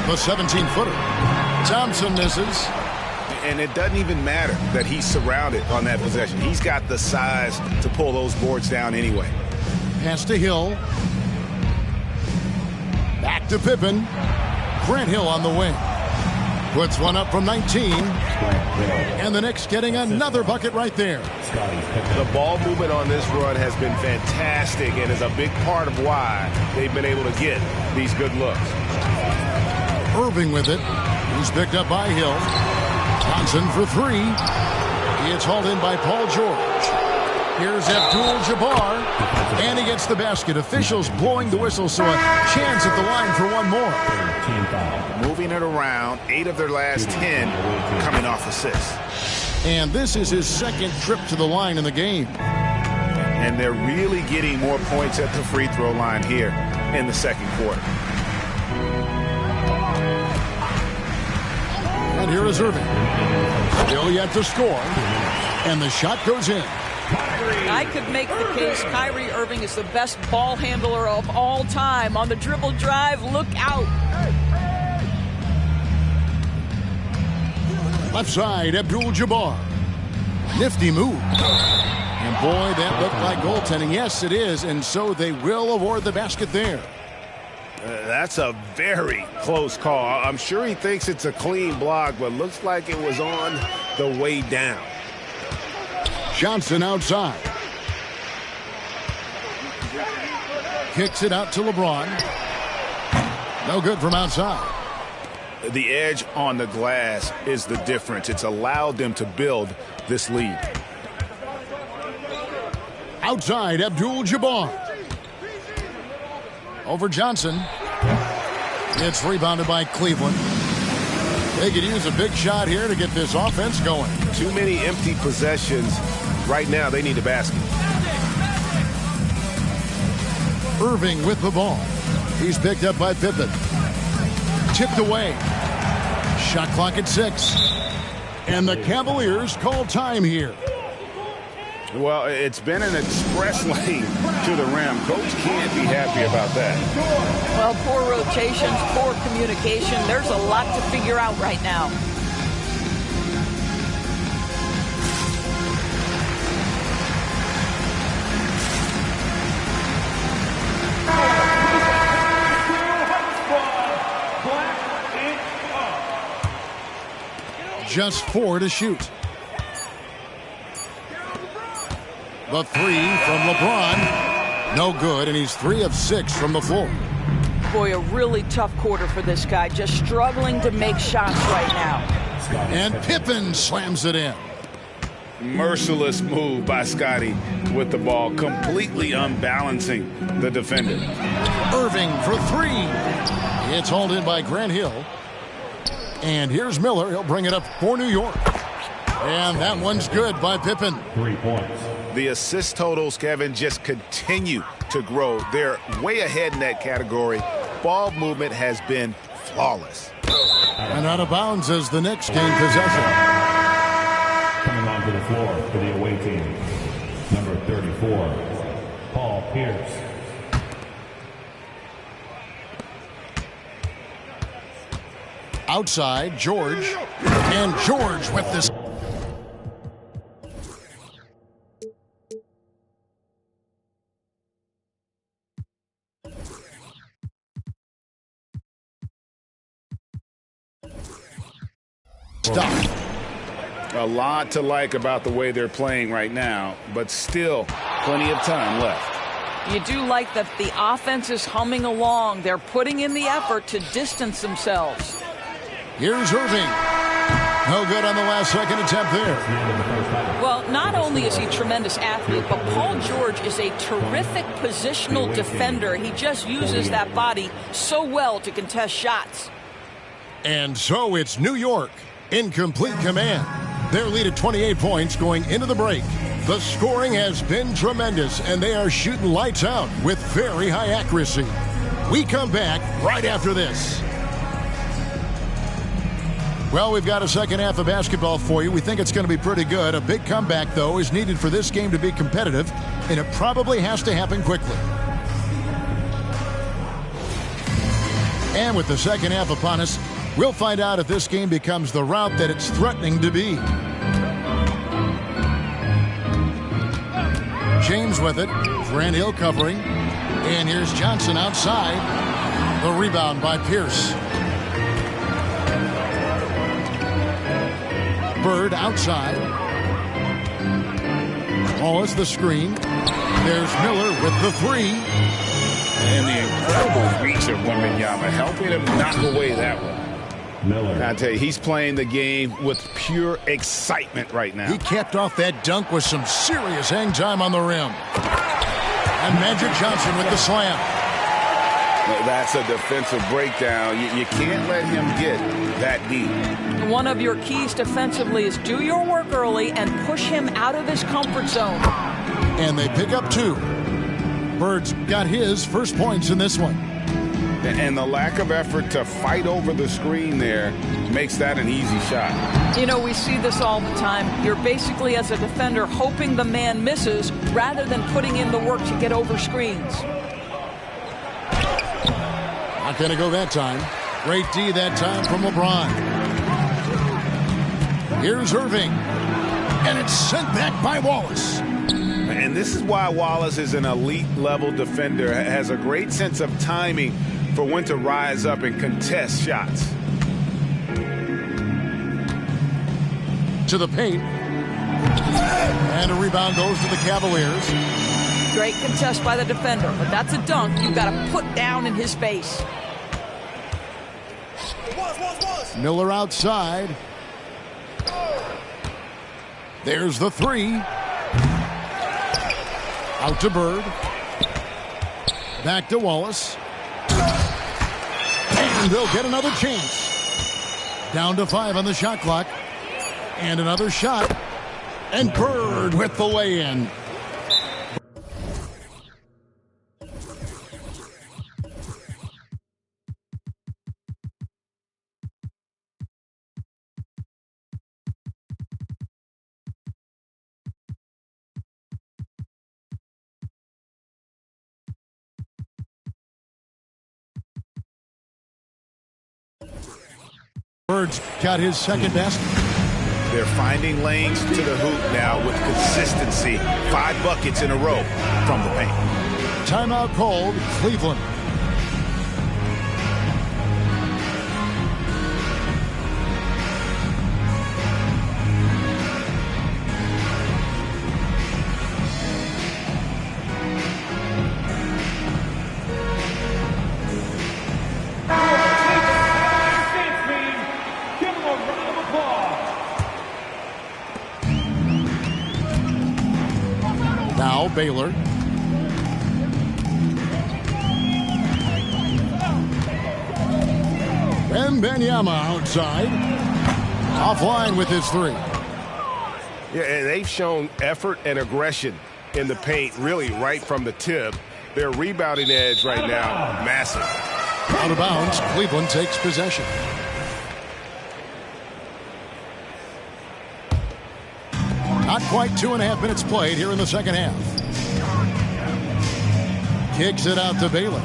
The 17-footer. Thompson misses. And it doesn't even matter that he's surrounded on that possession. He's got the size to pull those boards down anyway. Pass to Hill. Back to Pippen. Grant Hill on the wing. Puts one up from 19. And the Knicks getting another bucket right there. The ball movement on this run has been fantastic and is a big part of why they've been able to get these good looks. Irving with it. He's picked up by Hill. Johnson for three. It's hauled in by Paul George. Here's Abdul-Jabbar. And he gets the basket. Officials blowing the whistle, so a chance at the line for one more. Moving it around, 8 of their last 10 coming off assists. And this is his second trip to the line in the game. And they're really getting more points at the free throw line here in the second quarter. And here is Irving. Still yet to score. And the shot goes in. I could make the case Kyrie Irving is the best ball handler of all time. On the dribble drive, look out. Left side, Abdul-Jabbar. Nifty move. And boy, that looked like goaltending. Yes, it is. And so they will award the basket there. That's a very close call. I'm sure he thinks it's a clean block, but looks like it was on the way down. Johnson outside. Kicks it out to LeBron. No good from outside. The edge on the glass is the difference. It's allowed them to build this lead. Outside, Abdul-Jabbar. Over Johnson. It's rebounded by Cleveland. They could use a big shot here to get this offense going. Too many empty possessions. Right now, they need a basket. Irving with the ball. He's picked up by Pippen. Tipped away. Shot clock at 6. And the Cavaliers call time here. Well, it's been an express lane to the rim. Coach can't be happy about that. Well, poor rotations, poor communication. There's a lot to figure out right now. Just 4 to shoot. The 3 from LeBron. No good, and he's 3 of 6 from the floor. Boy, a really tough quarter for this guy. Just struggling to make shots right now. And Pippen slams it in. Merciless move by Scotty with the ball, completely unbalancing the defender. Irving for 3. It's hauled in by Grant Hill. And here's Miller. He'll bring it up for New York. And that one's good by Pippen. 3 points. The assist totals, Kevin, just continue to grow. They're way ahead in that category. Ball movement has been flawless. And out of bounds as the Knicks gain possession. Coming onto the floor for the away team, number 34, Paul Pierce. Outside, George. And George with this. Stop. A lot to like about the way they're playing right now, but still plenty of time left. You do like that the offense is humming along. They're putting in the effort to distance themselves. Here's Irving. No good on the last second attempt there. Well, not only is he a tremendous athlete, but Paul George is a terrific positional defender. He just uses that body so well to contest shots. And so it's New York in complete command. Their lead at 28 points going into the break. The scoring has been tremendous, and they are shooting lights out with very high accuracy. We come back right after this. Well, we've got a second half of basketball for you. We think it's going to be pretty good. A big comeback, though, is needed for this game to be competitive, and it probably has to happen quickly. And with the second half upon us, we'll find out if this game becomes the route that it's threatening to be. James with it. Grant Hill covering. And here's Johnson outside. The rebound by Pierce. Bird outside. Wallace the screen. There's Miller with the three. And the incredible reach of Wembanyama, helping him knock away that one. Miller. I tell you, he's playing the game with pure excitement right now. He capped off that dunk with some serious hang time on the rim. And Magic Johnson with the slam. That's a defensive breakdown. You can't let him get that deep. One of your keys defensively is do your work early and push him out of his comfort zone. And they pick up two. Bird's got his first points in this one. And the lack of effort to fight over the screen there makes that an easy shot. You know, we see this all the time. You're basically, as a defender, hoping the man misses rather than putting in the work to get over screens. Not going to go that time. Great D that time from LeBron. Here's Irving. And it's sent back by Wallace. And this is why Wallace is an elite-level defender, has a great sense of timing for when to rise up and contest shots. To the paint. And a rebound goes to the Cavaliers. Great contest by the defender, but that's a dunk you've got to put down in his face. Miller outside. There's the three. Out to Bird. Back to Wallace. And they'll get another chance. Down to 5 on the shot clock. And another shot. And Bird with the lay-in. Bird's got his second best. They're finding lanes to the hoop now with consistency. 5 buckets in a row from the paint. Timeout called, Cleveland. Now Baylor. Wembanyama outside. Offline with his three. Yeah, and they've shown effort and aggression in the paint, really right from the tip. Their rebounding edge right now, massive. Out of bounds, Cleveland takes possession. Not quite 2.5 minutes played here in the second half. Kicks it out to Baylor.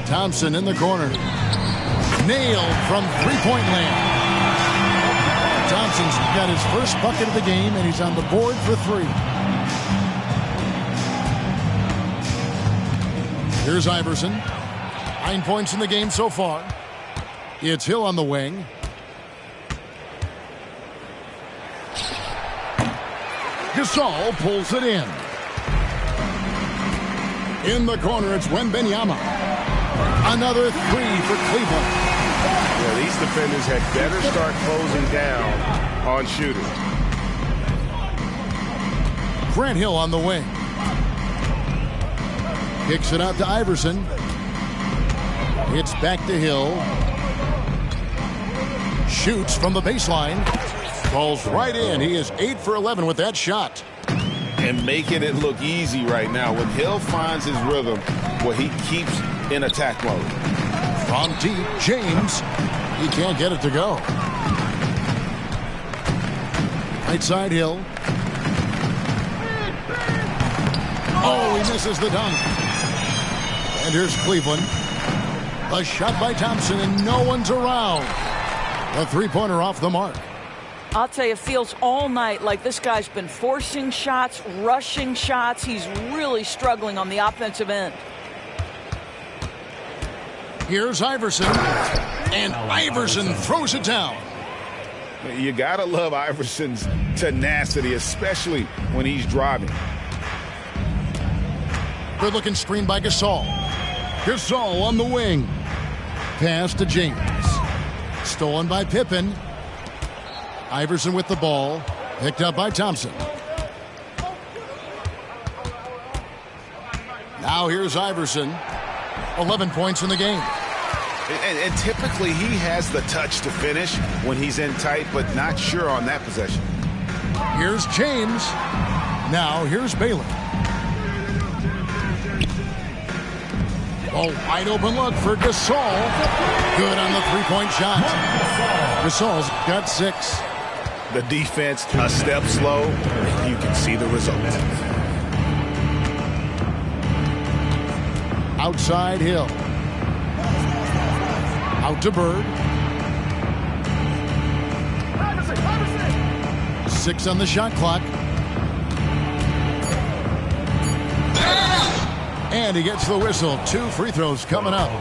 Thompson in the corner. Nailed from three-point land. Thompson's got his first bucket of the game, and he's on the board for 3. Here's Iverson. 9 points in the game so far. It's Hill on the wing. Gasol pulls it in. In the corner, it's Wembanyama. Another 3 for Cleveland. Yeah, these defenders had better start closing down on shooters. Grant Hill on the wing. Kicks it out to Iverson. It's back to Hill. Shoots from the baseline. Falls right in. He is 8 for 11 with that shot. And and making it look easy right now. When Hill finds his rhythm, well, he keeps in attack mode. From deep, James. He can't get it to go. Right side, Hill. Oh, he misses the dunk. And here's Cleveland. A shot by Thompson, and no one's around. A three-pointer off the mark. I'll tell you, it feels all night like this guy's been forcing shots, rushing shots. He's really struggling on the offensive end. Here's Iverson. And Iverson throws it down. You got to love Iverson's tenacity, especially when he's driving. Good-looking screen by Gasol. Gasol on the wing. Pass to James. Stolen by Pippen. Iverson with the ball. Picked up by Thompson. Now here's Iverson. 11 points in the game. And typically he has the touch to finish when he's in tight, but not sure on that possession. Here's James. Now here's Baylor. Oh, wide open look for Gasol. Good on the three-point shot. Gasol's got 6. The defense a step slow. You can see the result. Outside Hill. Out to Bird. 6 on the shot clock. And he gets the whistle. 2 free throws coming up.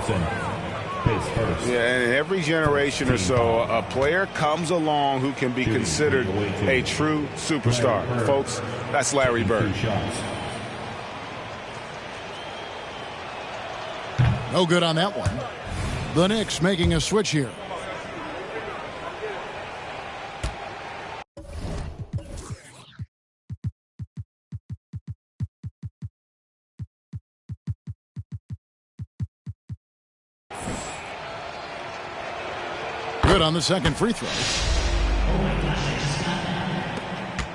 Yeah, and in every generation or so, a player comes along who can be considered a true superstar. Folks, that's Larry Bird. No good on that one. The Knicks making a switch here. Good on the second free throw.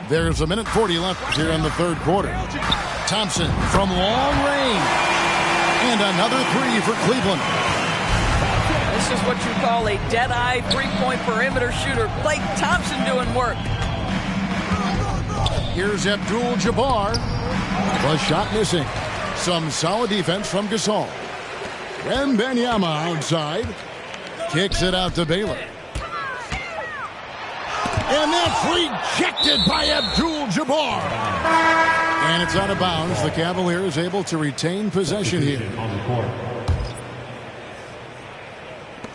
There's a minute 40 left here in the third quarter. Thompson from long range. And another 3 for Cleveland. This is what you call a dead-eye three-point perimeter shooter. Klay Thompson doing work. Here's Abdul-Jabbar. The shot missing. Some solid defense from Gasol. Wembanyama outside. Kicks it out to Baylor. And that's rejected by Abdul-Jabbar. And it's out of bounds. The Cavaliers able to retain possession here.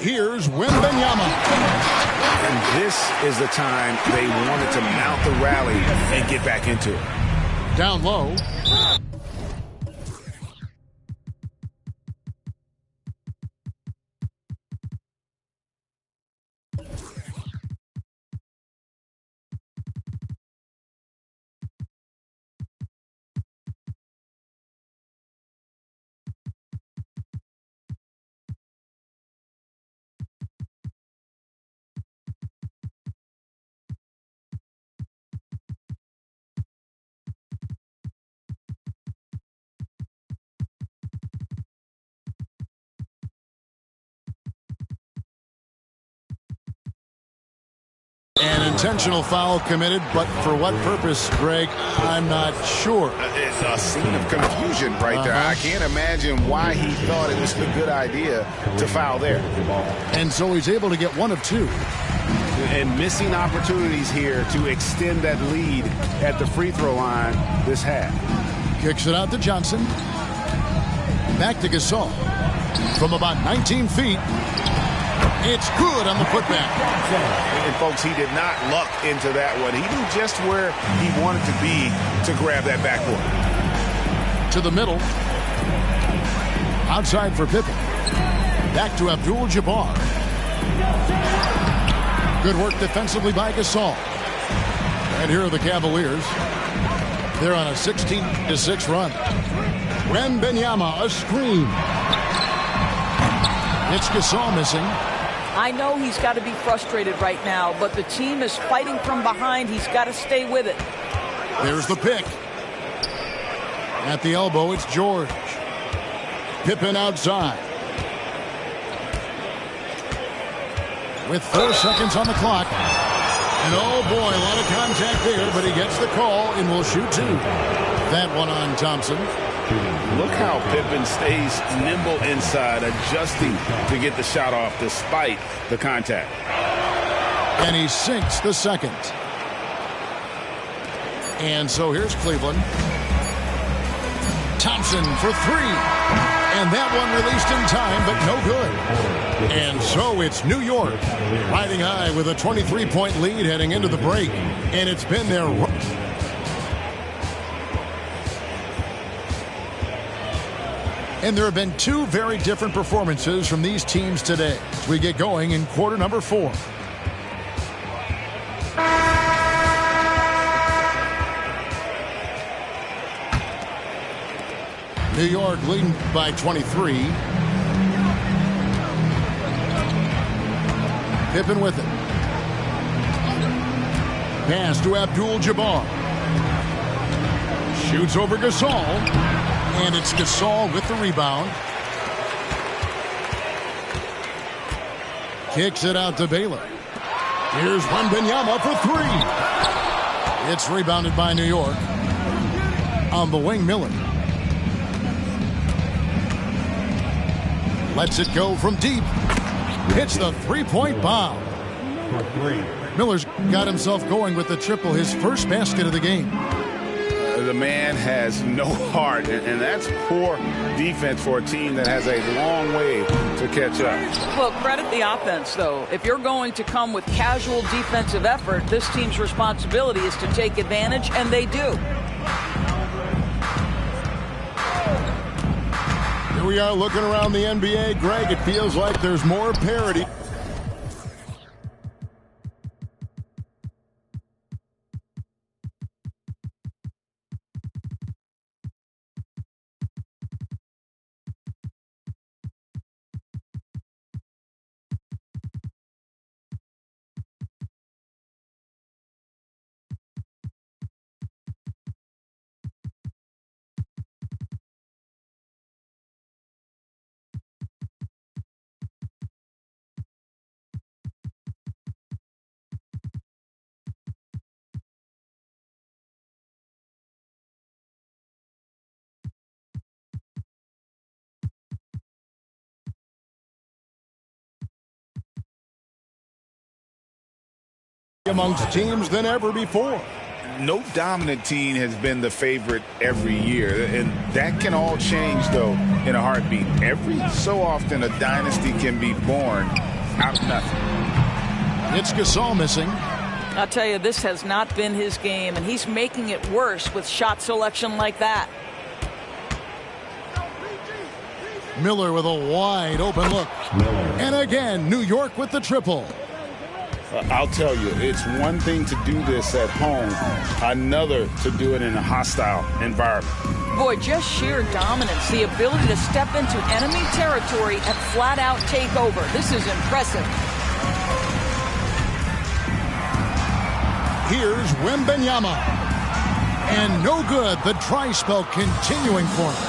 Here's Wembanyama. And this is the time they wanted to mount the rally and get back into it. Down low. An intentional foul committed, but for what purpose, Greg, I'm not sure. It's a scene of confusion right there. I can't imagine why he thought it was a good idea to foul there. And so he's able to get 1 of 2. And missing opportunities here to extend that lead at the free throw line this half. Kicks it out to Johnson. Back to Gasol. From about 19 feet. It's good on the putback. And folks, he did not luck into that one. He knew just where he wanted to be to grab that backboard. To the middle. Outside for Pippen. Back to Abdul-Jabbar. Good work defensively by Gasol. And here are the Cavaliers. They're on a 16-6 run. Wembanyama, a screen. It's Gasol missing. I know he's got to be frustrated right now, but the team is fighting from behind. He's got to stay with it. There's the pick. At the elbow, it's George. Pippen outside. With 4 seconds on the clock. And oh boy, a lot of contact there, but he gets the call and will shoot 2. That one on Thompson. Look how Pippen stays nimble inside, adjusting to get the shot off despite the contact. And he sinks the second. And so here's Cleveland. Thompson for 3. And that one released in time, but no good. And so it's New York riding high with a 23-point lead heading into the break. And it's been their... And there have been 2 very different performances from these teams today as we get going in quarter number 4. New York leading by 23. Pippen with it. Pass to Abdul-Jabbar. Shoots over Gasol. And it's Gasol with the rebound. Kicks it out to Baylor. Here's Wembanyama for 3. It's rebounded by New York. On the wing, Miller. Lets it go from deep. Hits the three-point bomb. Miller's got himself going with the triple, his first basket of the game. The man has no heart, and that's poor defense for a team that has a long way to catch up. Well, credit the offense, though. If you're going to come with casual defensive effort, this team's responsibility is to take advantage, and they do. Here we are looking around the NBA. Greg, it feels like there's more parity. Amongst teams than ever before. No dominant team has been the favorite every year, and that can all change, though, in a heartbeat. Every so often, a dynasty can be born out of nothing. It's Gasol missing. I'll tell you, this has not been his game, and he's making it worse with shot selection like that. Miller with a wide open look. And again, New York with the triple. I'll tell you, it's one thing to do this at home, another to do it in a hostile environment. Boy, just sheer dominance, the ability to step into enemy territory and flat out take over. This is impressive. Here's Wembanyama. And no good, the dry spell continuing for him.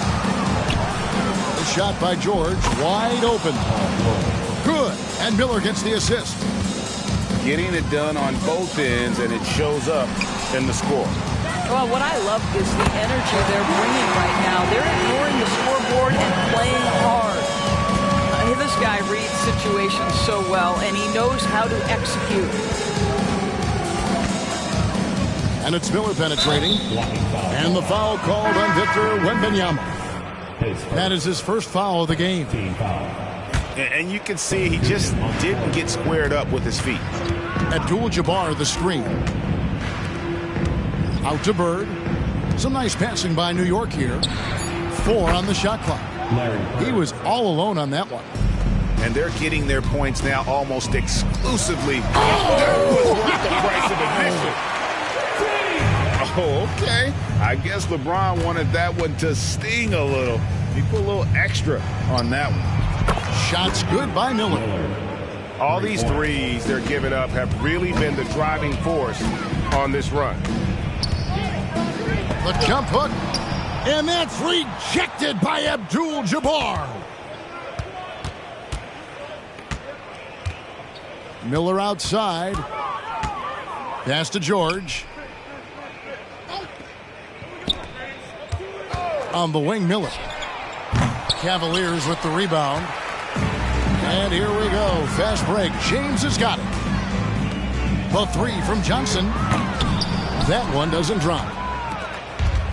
The shot by George, wide open. Good, and Miller gets the assist. Getting it done on both ends, and it shows up in the score. Well, what I love is the energy they're bringing right now. They're ignoring the scoreboard and playing hard. This guy reads situations so well, and he knows how to execute. And it's Miller penetrating. And the foul called on Victor Wembanyama. That is his first foul of the game. And you can see he just didn't get squared up with his feet. Abdul-Jabbar the screen. Out to Bird. Some nice passing by New York here. 4 on the shot clock. He was all alone on that one. And they're getting their points now almost exclusively. That was worth the price of admission. Oh, okay. I guess LeBron wanted that one to sting a little. He put a little extra on that one. Shots good by Miller. All these threes they're giving up have really been the driving force on this run. The jump hook. And that's rejected by Abdul-Jabbar. Miller outside. Pass to George. On the wing, Miller. Cavaliers with the rebound. And here we go. Fast break. James has got it. The three from Johnson. That one doesn't drop.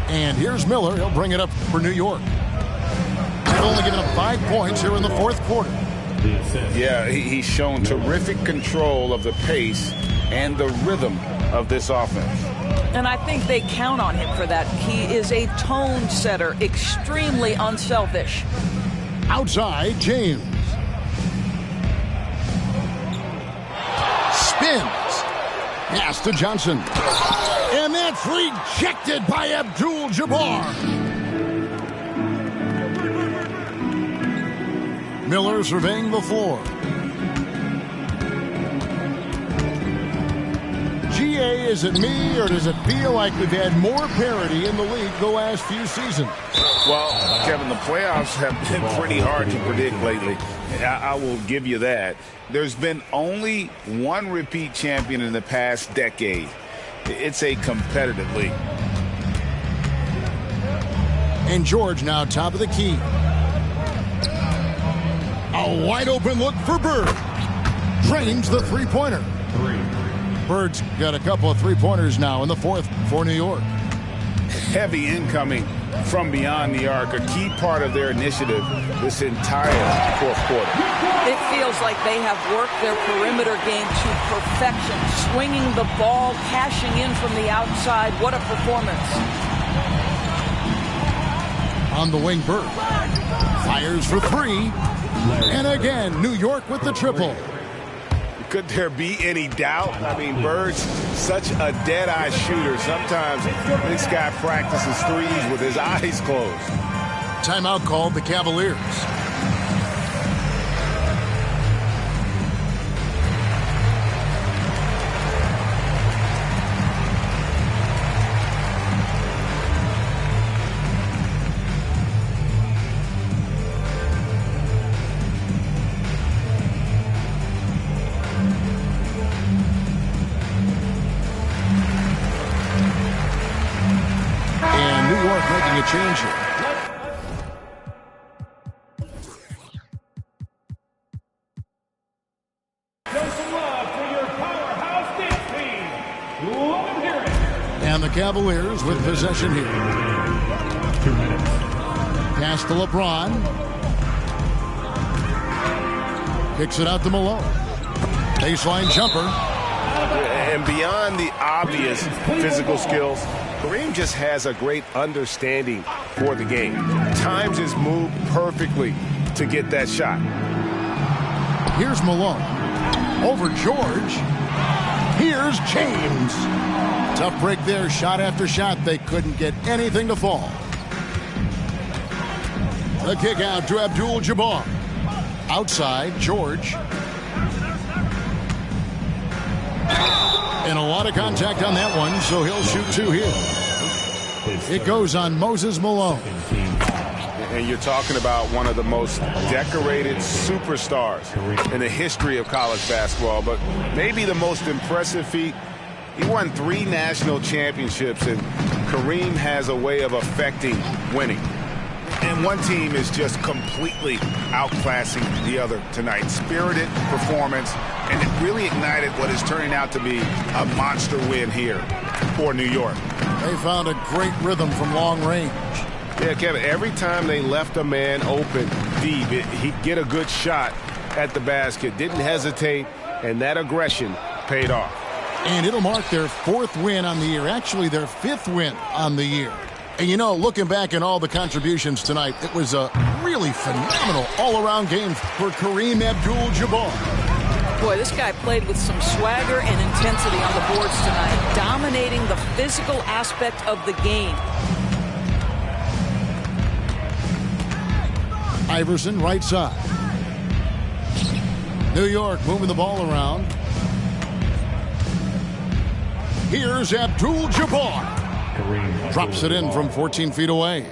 And here's Miller. He'll bring it up for New York. They've only given up 5 points here in the fourth quarter. Yeah, he's shown terrific control of the pace and the rhythm of this offense. And I think they count on him for that. He is a tone setter, extremely unselfish. Outside, James. Spins. Pass to Johnson. And that's rejected by Abdul-Jabbar. Miller surveying the floor. GA, is it me, or does it feel like we've had more parity in the league the last few seasons? Well, Kevin, the playoffs have been pretty hard to predict lately. I will give you that. There's been only one repeat champion in the past decade. It's a competitive league. And George now top of the key. A wide open look for Bird. Drains the three-pointer. Bird's got a couple of three-pointers now in the fourth for New York. Heavy incoming from beyond the arc, a key part of their initiative this entire fourth quarter. It feels like they have worked their perimeter game to perfection, swinging the ball, cashing in from the outside. What a performance. On the wing, Bird fires for three. And again, New York with the triple. Could there be any doubt? I mean, Bird's such a dead-eye shooter. Sometimes this guy practices threes with his eyes closed. Timeout called the Cavaliers. Making a change here. And the Cavaliers with possession here. 2 minutes. Pass to LeBron. Kicks it out to Malone. Baseline jumper. And beyond the obvious physical skills, Kareem just has a great understanding for the game. Times his move perfectly to get that shot. Here's Malone. Over George. Here's James. Tough break there. Shot after shot. They couldn't get anything to fall. The kick out to Abdul-Jabbar. Outside, George. And a lot of contact on that one, so he'll shoot two here. It goes on Moses Malone. And you're talking about one of the most decorated superstars in the history of college basketball, but maybe the most impressive feat. He won 3 national championships, and Kareem has a way of affecting winning. And one team is just completely outclassing the other tonight. Spirited performance, and it really ignited what is turning out to be a monster win here for New York. They found a great rhythm from long range. Yeah, Kevin, every time they left a man open deep, he'd get a good shot at the basket. Didn't hesitate, and that aggression paid off. And it'll mark their 4th win on the year. Actually, their 5th win on the year. And, you know, looking back at all the contributions tonight, it was a really phenomenal all-around game for Kareem Abdul-Jabbar. Boy, this guy played with some swagger and intensity on the boards tonight, dominating the physical aspect of the game. Iverson, right side. New York moving the ball around. Here's Abdul-Jabbar. Drops it in from 14 feet away.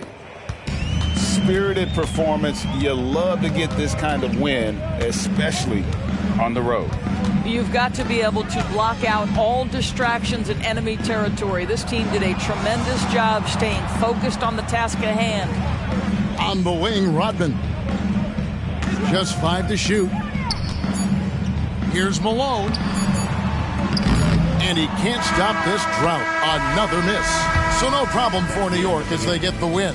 Spirited performance. You love to get this kind of win, especially on the road. You've got to be able to block out all distractions in enemy territory. This team did a tremendous job staying focused on the task at hand. On the wing, Rodman. Just 5 to shoot. Here's Malone. And he can't stop this drought. Another miss. So no problem for New York as they get the win.